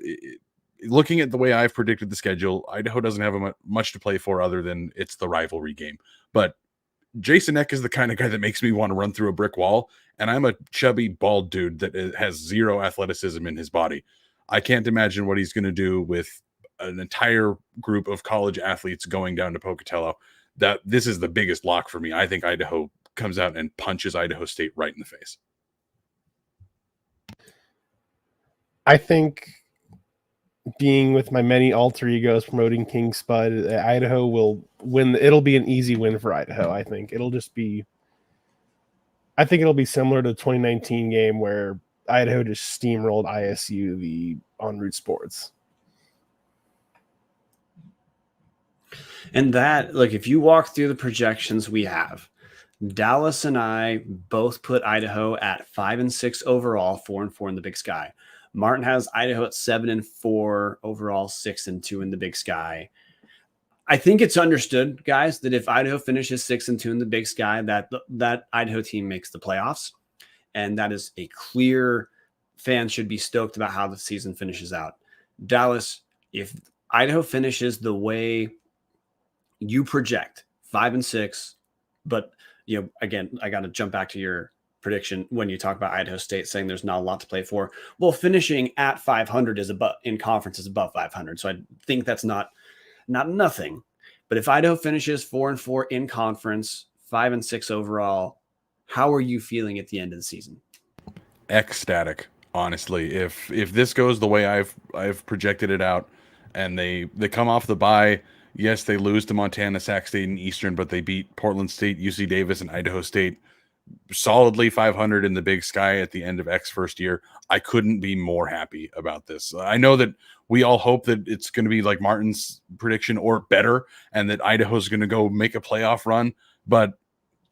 looking at the way I've predicted the schedule, Idaho doesn't have much to play for other than it's the rivalry game. But Jason Eck is the kind of guy that makes me want to run through a brick wall. And I'm a chubby, bald dude that has zero athleticism in his body. I can't imagine what he's going to do with an entire group of college athletes going down to Pocatello. That this is the biggest lock for me. I think Idaho comes out and punches Idaho State right in the face. I think being with my many alter egos promoting King Spud, Idaho will win. It'll be an easy win for Idaho. I think it'll be similar to the 2019 game where Idaho just steamrolled ISU, the en route sports. And that, like, if you walk through the projections we have, Dallas and I both put Idaho at 5-6 overall, 4-4 in the Big Sky. Marten has Idaho at 7-4 overall, 6-2 in the Big Sky. I think it's understood, guys, that if Idaho finishes 6-2 in the Big Sky, that Idaho team makes the playoffs. And that is a clear, fans should be stoked about how the season finishes out. Dallas, if Idaho finishes the way you project, 5-6, but again, I got to jump back to your prediction when you talk about Idaho State saying there's not a lot to play for. Well, finishing at 500 in conference is above 500, so I think that's not nothing. But if Idaho finishes 4-4 in conference, 5-6 overall, how are you feeling at the end of the season? Ecstatic, honestly. If this goes the way I've projected it out, and they come off the bye. Yes, they lose to Montana, Sac State, and Eastern, but they beat Portland State, UC Davis, and Idaho State solidly 500 in the Big Sky at the end of X's first year. I couldn't be more happy about this. I know that we all hope that it's going to be like Martin's prediction or better, and that Idaho's going to go make a playoff run. But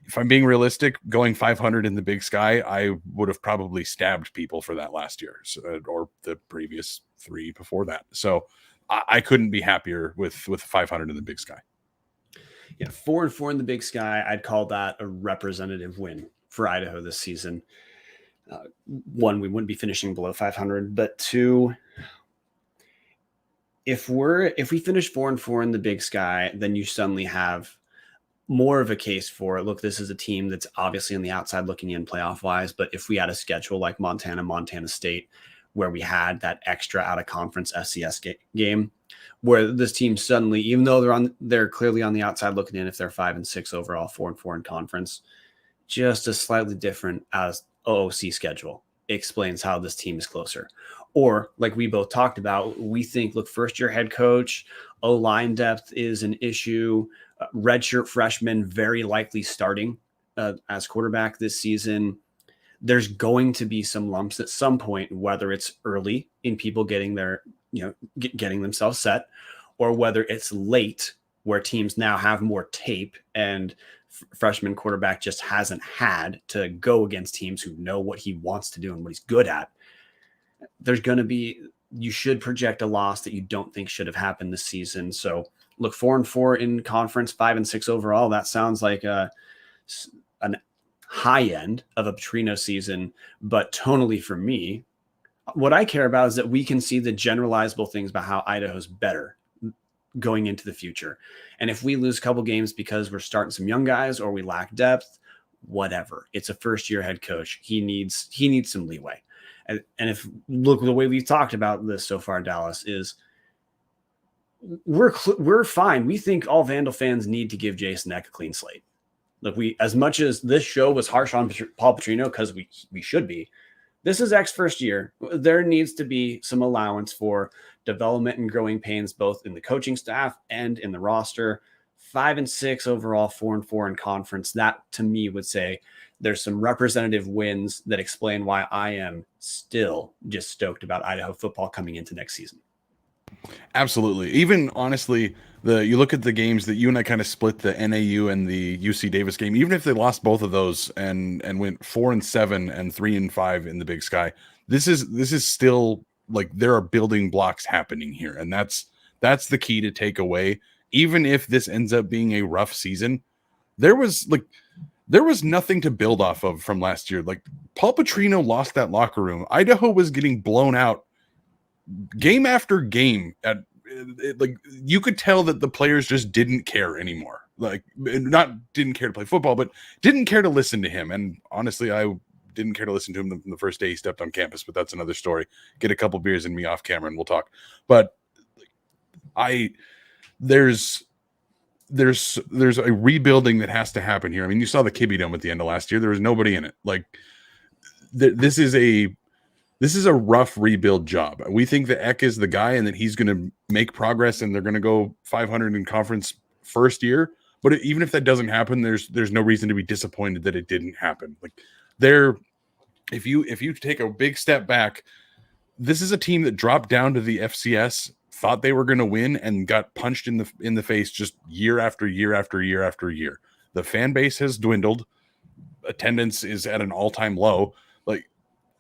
if I'm being realistic, going 500 in the Big Sky, I would have probably stabbed people for that last year, or the previous 3 before that. So I couldn't be happier with 500 in the Big Sky. Yeah, 4-4 in the Big Sky. I'd call that a representative win for Idaho this season. One, we wouldn't be finishing below 500, but 2, if we finish 4-4 in the Big Sky, then you suddenly have more of a case for, look, this is a team that's obviously on the outside looking in playoff wise, but if we had a schedule like Montana State, where we had that extra out of conference FCS game, where this team suddenly, even though they're clearly on the outside looking in, if they're 5-6 overall, 4-4 in conference, just a slightly different as OOC schedule explains how this team is closer. Or like we both talked about, we think, look, first year head coach, O-line depth is an issue. Redshirt freshman very likely starting as quarterback this season. There's going to be some lumps at some point, whether it's early in people getting getting themselves set, or whether it's late where teams now have more tape and freshman quarterback just hasn't had to go against teams who know what he wants to do and what he's good at. There's going to be, you should project a loss that you don't think should have happened this season. So look, 4-4 in conference, 5-6 overall. That sounds like an high end of a Petrino season, but tonally for me, what I care about is that we can see the generalizable things about how Idaho's better going into the future. And if we lose a couple games because we're starting some young guys or we lack depth, whatever, it's a first year head coach. He needs some leeway. And if look, the way we've talked about this so far, Dallas, is we're fine. We think all Vandal fans need to give Jason Eck a clean slate. Look, as much as this show was harsh on Paul Petrino, because we should be, this is Eck's first year. There needs to be some allowance for development and growing pains, both in the coaching staff and in the roster. 5-6 overall, 4-4 in conference. That to me would say there's some representative wins that explain why I am still just stoked about Idaho football coming into next season. Absolutely. Even honestly, you look at the games that you and I kind of split, the NAU and the UC Davis game, even if they lost both of those and went 4-7 and 3-5 in the Big Sky, this is still like there are building blocks happening here. And that's the key to take away. Even if this ends up being a rough season, there was nothing to build off of from last year. Like Paul Petrino lost that locker room. Idaho was getting blown out game after game. Like you could tell that the players just didn't care anymore. Like didn't care to play football, but didn't care to listen to him. And honestly, I didn't care to listen to him the first day he stepped on campus, but that's another story. Get a couple beers in me off camera and we'll talk. But there's a rebuilding that has to happen here. I mean, you saw the Kibbe Dome at the end of last year. There was nobody in it. Like this is a rough rebuild job. We think that Eck is the guy and that he's going to make progress and they're going to go 500 in conference first year. But even if that doesn't happen, there's no reason to be disappointed that it didn't happen. Like if you take a big step back, this is a team that dropped down to the FCS, thought they were going to win, and got punched in the face just year after year after year after year. The fan base has dwindled. Attendance is at an all-time low. Like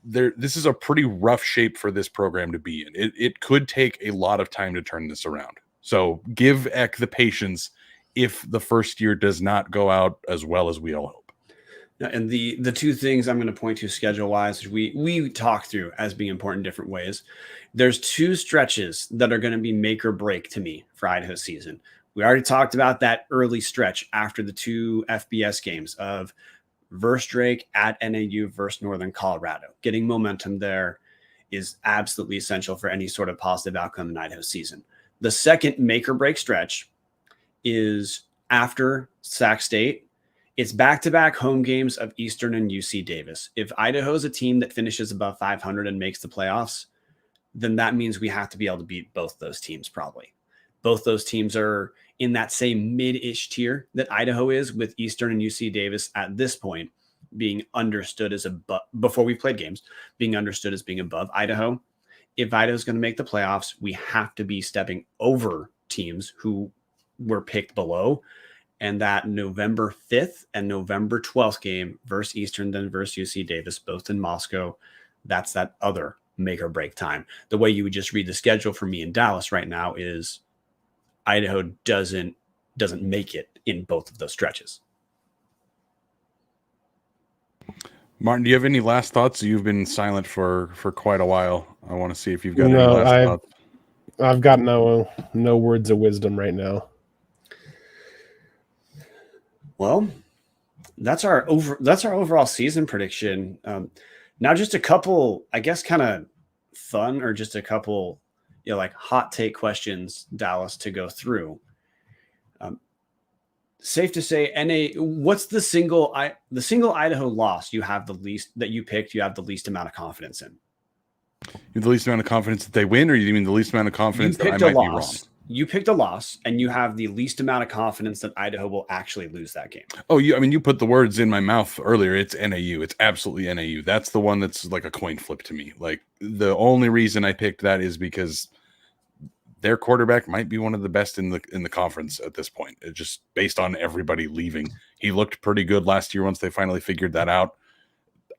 this is a pretty rough shape for this program to be in. It could take a lot of time to turn this around. So give Eck the patience if the first year does not go out as well as we all hope. And the two things I'm going to point to schedule-wise, we talk through as being important in different ways. There's two stretches that are going to be make or break to me for Idaho season. We already talked about that early stretch after the two FBS games of versus Drake at NAU versus Northern Colorado. Getting momentum there is absolutely essential for any sort of positive outcome in Idaho season. The second make or break stretch is after Sac State. It's back-to-back home games of Eastern and UC Davis. If Idaho is a team that finishes above 500 and makes the playoffs, then that means we have to be able to beat both those teams probably. Both those teams are in that same mid-ish tier that Idaho is, with Eastern and UC Davis at this point being understood as before we played games, being understood as being above Idaho. If Idaho is going to make the playoffs, we have to be stepping over teams who were picked below. And that November 5th and November 12th game versus Eastern, then versus UC Davis, both in Moscow, that's that other make or break time. The way you would just read the schedule for me in Dallas right now is Idaho doesn't make it in both of those stretches. Marten, do you have any last thoughts? You've been silent for quite a while. I want to see if you've got any last thoughts. I've got no words of wisdom right now. Well, that's our overall season prediction. Now just a couple, I guess, kind of fun, or just a couple, like hot take questions, Dallas, to go through. Safe to say, what's the single Idaho loss you have the least that you picked? You have the least amount of confidence in. You have the least amount of confidence that they win, or you mean the least amount of confidence that I might be wrong? You picked a loss, and you have the least amount of confidence that Idaho will actually lose that game. Oh, you put the words in my mouth earlier. It's NAU. It's absolutely NAU. That's the one that's like a coin flip to me. Like the only reason I picked that is because their quarterback might be one of the best in the conference at this point. It just based on everybody leaving. He looked pretty good last year once they finally figured that out.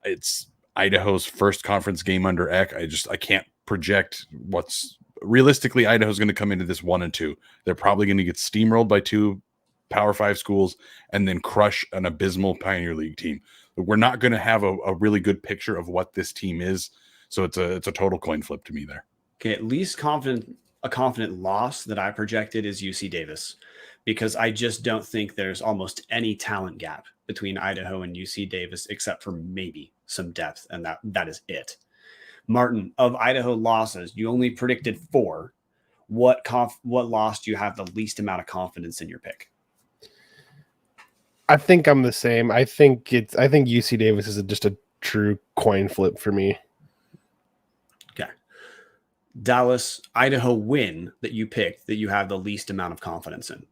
It's Idaho's first conference game under Eck. I can't project what's realistically. Idaho's going to come into this 1-2. They're probably going to get steamrolled by two Power 5 schools and then crush an abysmal Pioneer League team. We're not going to have a really good picture of what this team is. So it's a total coin flip to me there. Okay, at least a confident loss that I projected is UC Davis, because I just don't think there's almost any talent gap between Idaho and UC Davis except for maybe some depth, and that is it. Marten, of Idaho losses, you only predicted 4. what loss do you have the least amount of confidence in your pick? I think I'm the same. I think UC Davis is just a true coin flip for me. Okay. Dallas, Idaho win that you picked that you have the least amount of confidence in.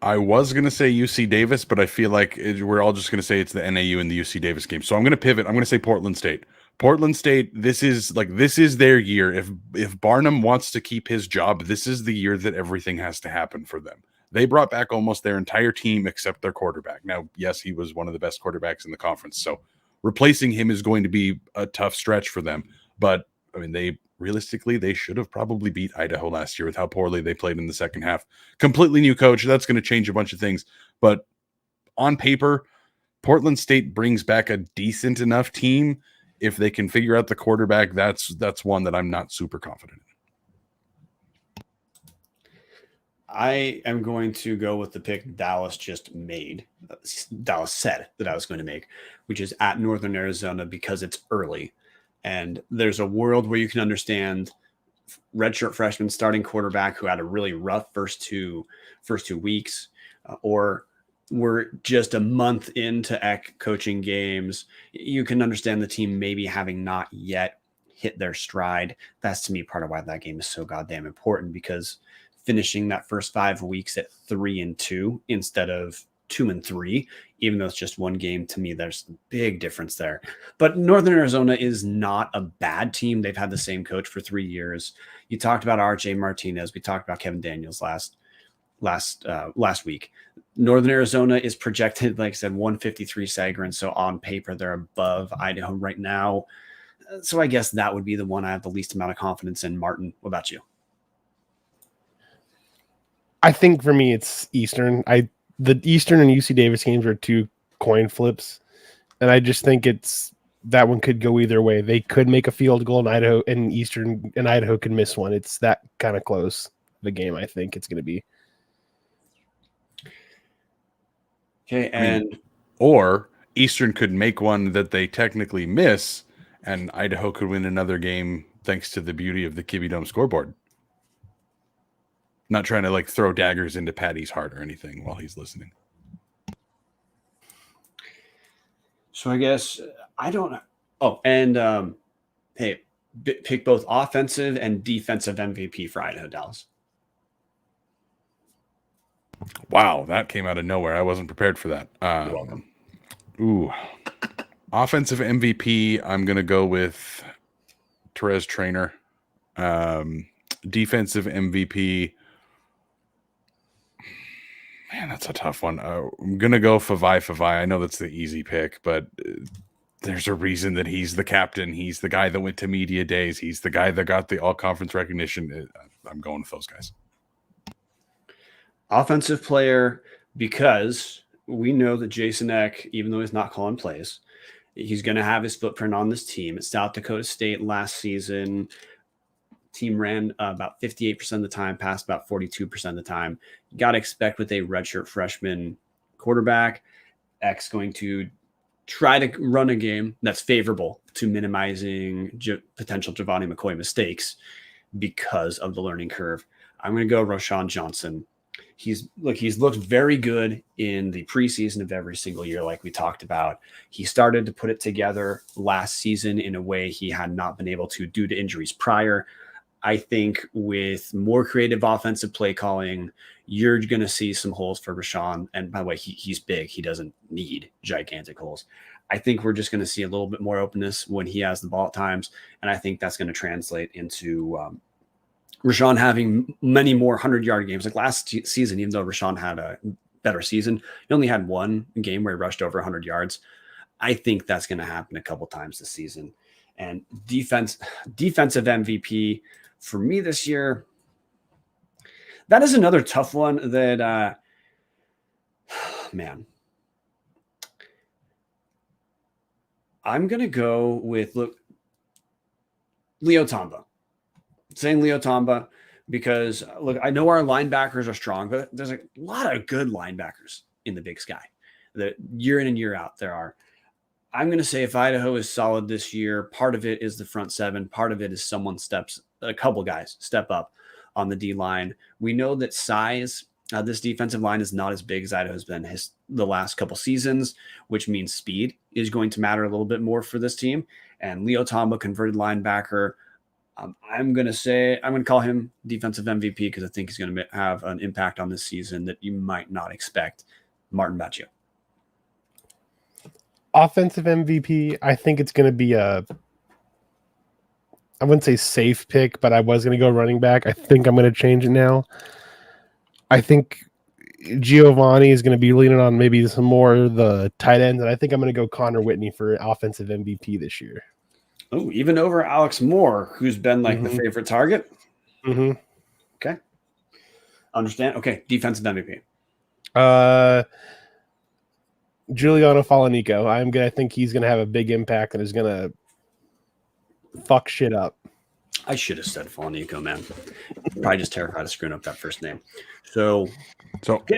I was going to say UC Davis, but I feel like we're all just going to say it's the NAU and the UC Davis game. So I'm going to pivot. I'm going to say Portland State. Portland State, this is their year. If Barnum wants to keep his job, this is the year that everything has to happen for them. They brought back almost their entire team except their quarterback. Now, yes, he was one of the best quarterbacks in the conference. So replacing him is going to be a tough stretch for them. But I mean, they should have probably beat Idaho last year with how poorly they played in the second half. Completely new coach. That's going to change a bunch of things. But on paper, Portland State brings back a decent enough team. If they can figure out the quarterback, that's one that I'm not super confident in. I am going to go with the pick Dallas just made. Dallas said that I was going to make, which is at Northern Arizona because it's early. And there's a world where you can understand redshirt freshman starting quarterback who had a really rough first two weeks, or we're just a month into ECK coaching games. You can understand the team maybe having not yet hit their stride. That's to me part of why that game is so goddamn important, because finishing that first 5 weeks at 3-2 instead of 2-3, even though it's just one game, to me, there's a big difference there. But Northern Arizona is not a bad team. They've had the same coach for 3 years. You talked about RJ Martinez. We talked about Kevin Daniels last week. Northern Arizona is projected, like I said, 153 Sagarin. So on paper, they're above Idaho right now. So I guess that would be the one I have the least amount of confidence in. Marten, what about you? I think for me, it's Eastern. The Eastern and UC Davis games are two coin flips. And I just think that one could go either way. They could make a field goal in Idaho, and Eastern and Idaho could miss one. It's that kind of close, the game, I think it's going to be. Okay, and or Eastern could make one that they technically miss, and Idaho could win another game thanks to the beauty of the Kibby Dome scoreboard. Not trying to throw daggers into Patty's heart or anything while he's listening. So I guess I don't know. Oh, and hey, pick both offensive and defensive MVP for Idaho, Dallas. Wow, that came out of nowhere. I wasn't prepared for that. You're welcome. Ooh. Offensive MVP, I'm going to go with Therese Trainer. Defensive MVP, man, that's a tough one. I'm going to go Favai. I know that's the easy pick, but there's a reason that he's the captain. He's the guy that went to media days. He's the guy that got the all-conference recognition. I'm going with those guys. Offensive player, because we know that Jason Eck, even though he's not calling plays, he's going to have his footprint on this team. At South Dakota State last season, team ran about 58% of the time, passed about 42% of the time. You got to expect with a redshirt freshman quarterback, Eck's going to try to run a game that's favorable to minimizing potential Giovanni McCoy mistakes because of the learning curve. I'm going to go Roshan Johnson. He's looked very good in the preseason of every single year, like we talked about. He started to put it together last season in a way he had not been able to due to injuries prior. I think with more creative offensive play calling, you're going to see some holes for Roshan. And by the way, he's big. He doesn't need gigantic holes. I think we're just going to see a little bit more openness when he has the ball at times. And I think that's going to translate into Rashawn having many more 100-yard games. Like last season, even though Rashawn had a better season, he only had one game where he rushed over 100 yards. I think that's going to happen a couple times this season. And defensive MVP for me this year, that is another tough one that, man, I'm going to go with, Leo Tamba. Saying Leo Tamba because, I know our linebackers are strong, but there's a lot of good linebackers in the Big Sky. That year in and year out there are. I'm going to say if Idaho is solid this year, part of it is the front seven. Part of it is a couple guys step up on the D line. We know that size, this defensive line is not as big as Idaho's been the last couple seasons, which means speed is going to matter a little bit more for this team. And Leo Tomba, converted linebacker, I'm going to call him defensive MVP because I think he's going to have an impact on this season that you might not expect. Marten, about you. Offensive MVP, I think it's going to be I wouldn't say safe pick, but I was going to go running back. I think I'm going to change it now. I think Giovanni is going to be leaning on maybe some more of the tight ends, and I think I'm going to go Connor Whitney for offensive MVP this year. Oh, even over Alex Moore, who's been like the favorite target? Mm-hmm. Okay. Understand? Okay, defensive MVP. Giuliano Falanico. I think he's going to have a big impact and is going to fuck shit up. I should have said Falanico, man. Probably just terrified of screwing up that first name. So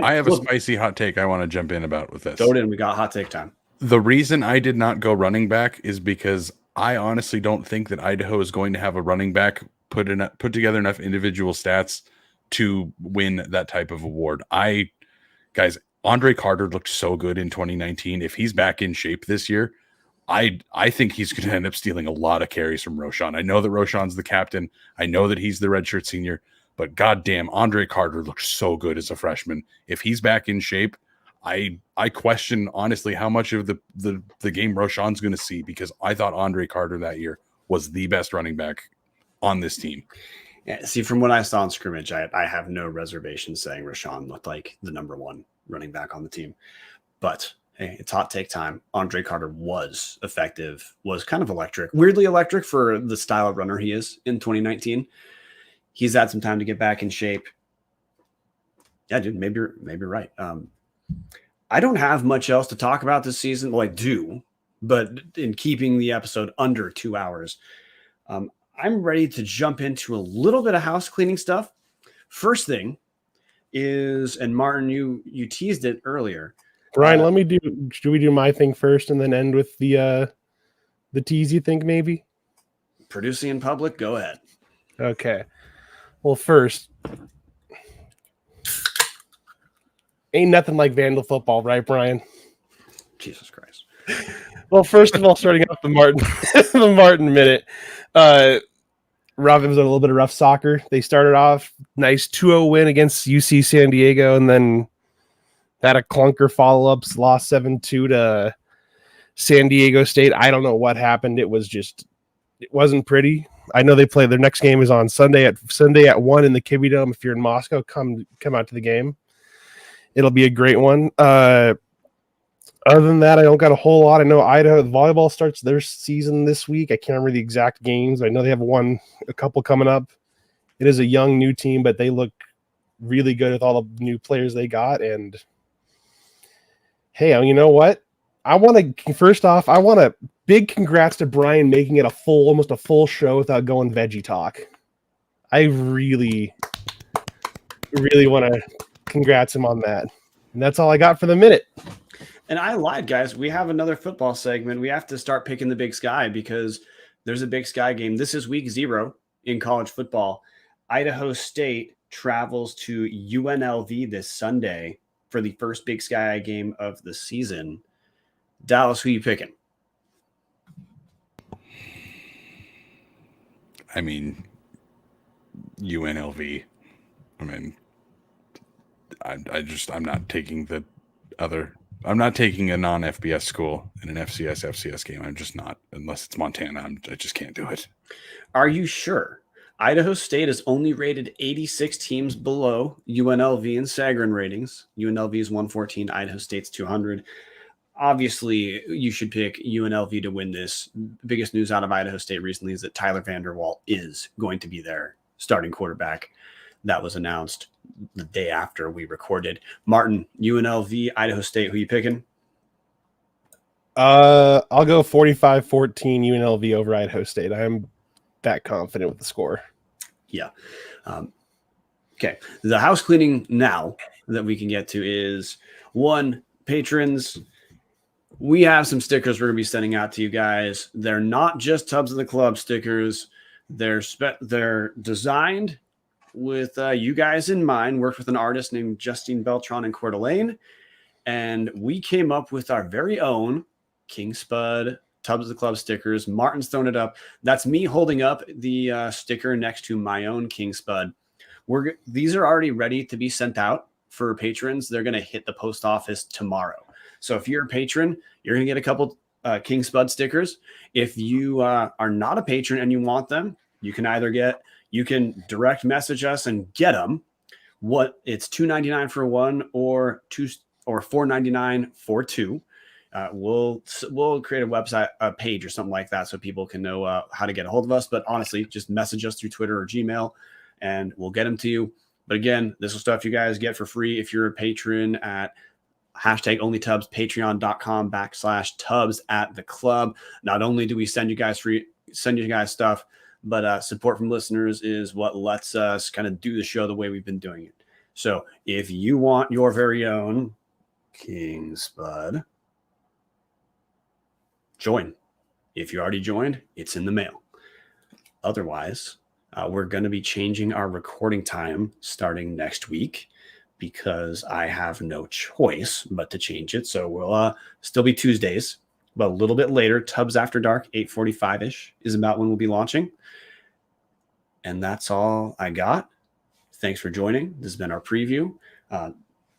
I have a spicy hot take I want to jump in about with this. Throw it in. We got hot take time. The reason I did not go running back is because I honestly don't think that Idaho is going to have a running back put together enough individual stats to win that type of award. Guys, Andre Carter looked so good in 2019. If he's back in shape this year, I think he's going to end up stealing a lot of carries from Roschon. I know that Roschon's the captain. I know that he's the redshirt senior, but goddamn, Andre Carter looked so good as a freshman. If he's back in shape, I question honestly how much of the game Roschon's going to see, because I thought Andre Carter that year was the best running back on this team. Yeah, see, from what I saw in scrimmage, I have no reservations saying Roschon looked like the number one running back on the team. But hey, it's hot take time. Andre Carter was effective, was kind of electric, weirdly electric for the style of runner he is in 2019. He's had some time to get back in shape. Yeah, dude, maybe you're right. I don't have much else to talk about this season. Well, I do, but in keeping the episode under 2 hours, I'm ready to jump into a little bit of house cleaning stuff. First thing is, and Marten, you teased it earlier. Brian, should we do my thing first and then end with the tease, you think, maybe? Producing in public, go ahead. Okay. Well, first, ain't nothing like Vandal football, right, Brian? Jesus Christ. Well, first of all, starting off the Marten minute, it was a little bit of rough soccer. They started off nice 2-0 win against UC San Diego, and then had a clunker follow-ups, lost 7-2 to San Diego State. I don't know what happened. It wasn't pretty. I know they play. Their next game is on Sunday at 1 in the Kibbie Dome. If you're in Moscow, come out to the game. It'll be a great one. Other than that, I don't got a whole lot. I know Idaho volleyball starts their season this week. I can't remember the exact games. I know they have a couple coming up. It is a young new team, but they look really good with all the new players they got. And hey, you know what? I want a big congrats to Brian making it almost a full show without going veggie talk. I really, really want to congrats him on that. And that's all I got for the minute. And I lied, guys. We have another football segment. We have to start picking the Big Sky because there's a Big Sky game. This is week 0 in college football. Idaho State travels to UNLV this Sunday for the first Big Sky game of the season. Dallas, who you picking? I mean, UNLV. I mean, I'm not taking I'm not taking a non-FBS school in an FCS game. I'm just not, unless it's Montana. I just can't do it. Are you sure? Idaho State is only rated 86 teams below UNLV in Sagarin ratings. UNLV is 114, Idaho State's 200. Obviously, you should pick UNLV to win this. The biggest news out of Idaho State recently is that Tyler Vanderwall is going to be their starting quarterback. That was announced the day after we recorded. Marten, UNLV, Idaho State, who you picking? I'll go 45-14 UNLV over Idaho State. I'm that confident with the score. Yeah. Okay. The house cleaning now that we can get to is 1, patrons. we have some stickers we're going to be sending out to you guys. They're not just Tubs of the Club stickers. They're designed with you guys in mind. Worked with an artist named Justine Beltran in Coeur d'Alene, and we came up with our very own King Spud Tubs of the Club stickers. Martin's thrown it up. That's me holding up the sticker next to my own King Spud. These are already ready to be sent out for patrons. They're going to hit the post office tomorrow. So if you're a patron, you're going to get a couple King Spud stickers. If you are not a patron and you want them, you can direct message us and get them. It's $2.99 for one or $4.99 for two. We'll create a page or something like that so people can know how to get a hold of us. But honestly, just message us through Twitter or Gmail and we'll get them to you. But again, this is stuff you guys get for free if you're a patron at #OnlyTubs, patreon.com/Tubs at the club. Not only do we send you guys stuff, but support from listeners is what lets us kind of do the show the way we've been doing it. So if you want your very own King Spud, join. If you already joined, it's in the mail. Otherwise, we're going to be changing our recording time starting next week because I have no choice but to change it. So we'll still be Tuesdays, but a little bit later. Tubs After Dark, 8:45-ish is about when we'll be launching. And that's all I got. Thanks for joining. This has been our preview.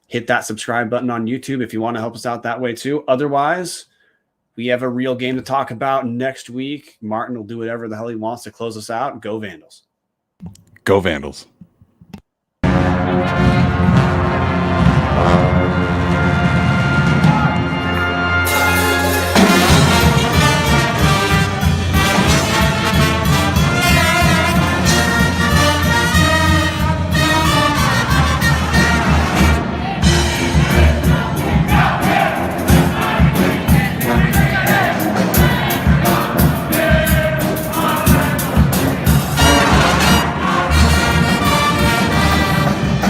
Hit that subscribe button on YouTube if you want to help us out that way too. Otherwise, we have a real game to talk about next week. Marten will do whatever the hell he wants to close us out. Go Vandals. Go Vandals.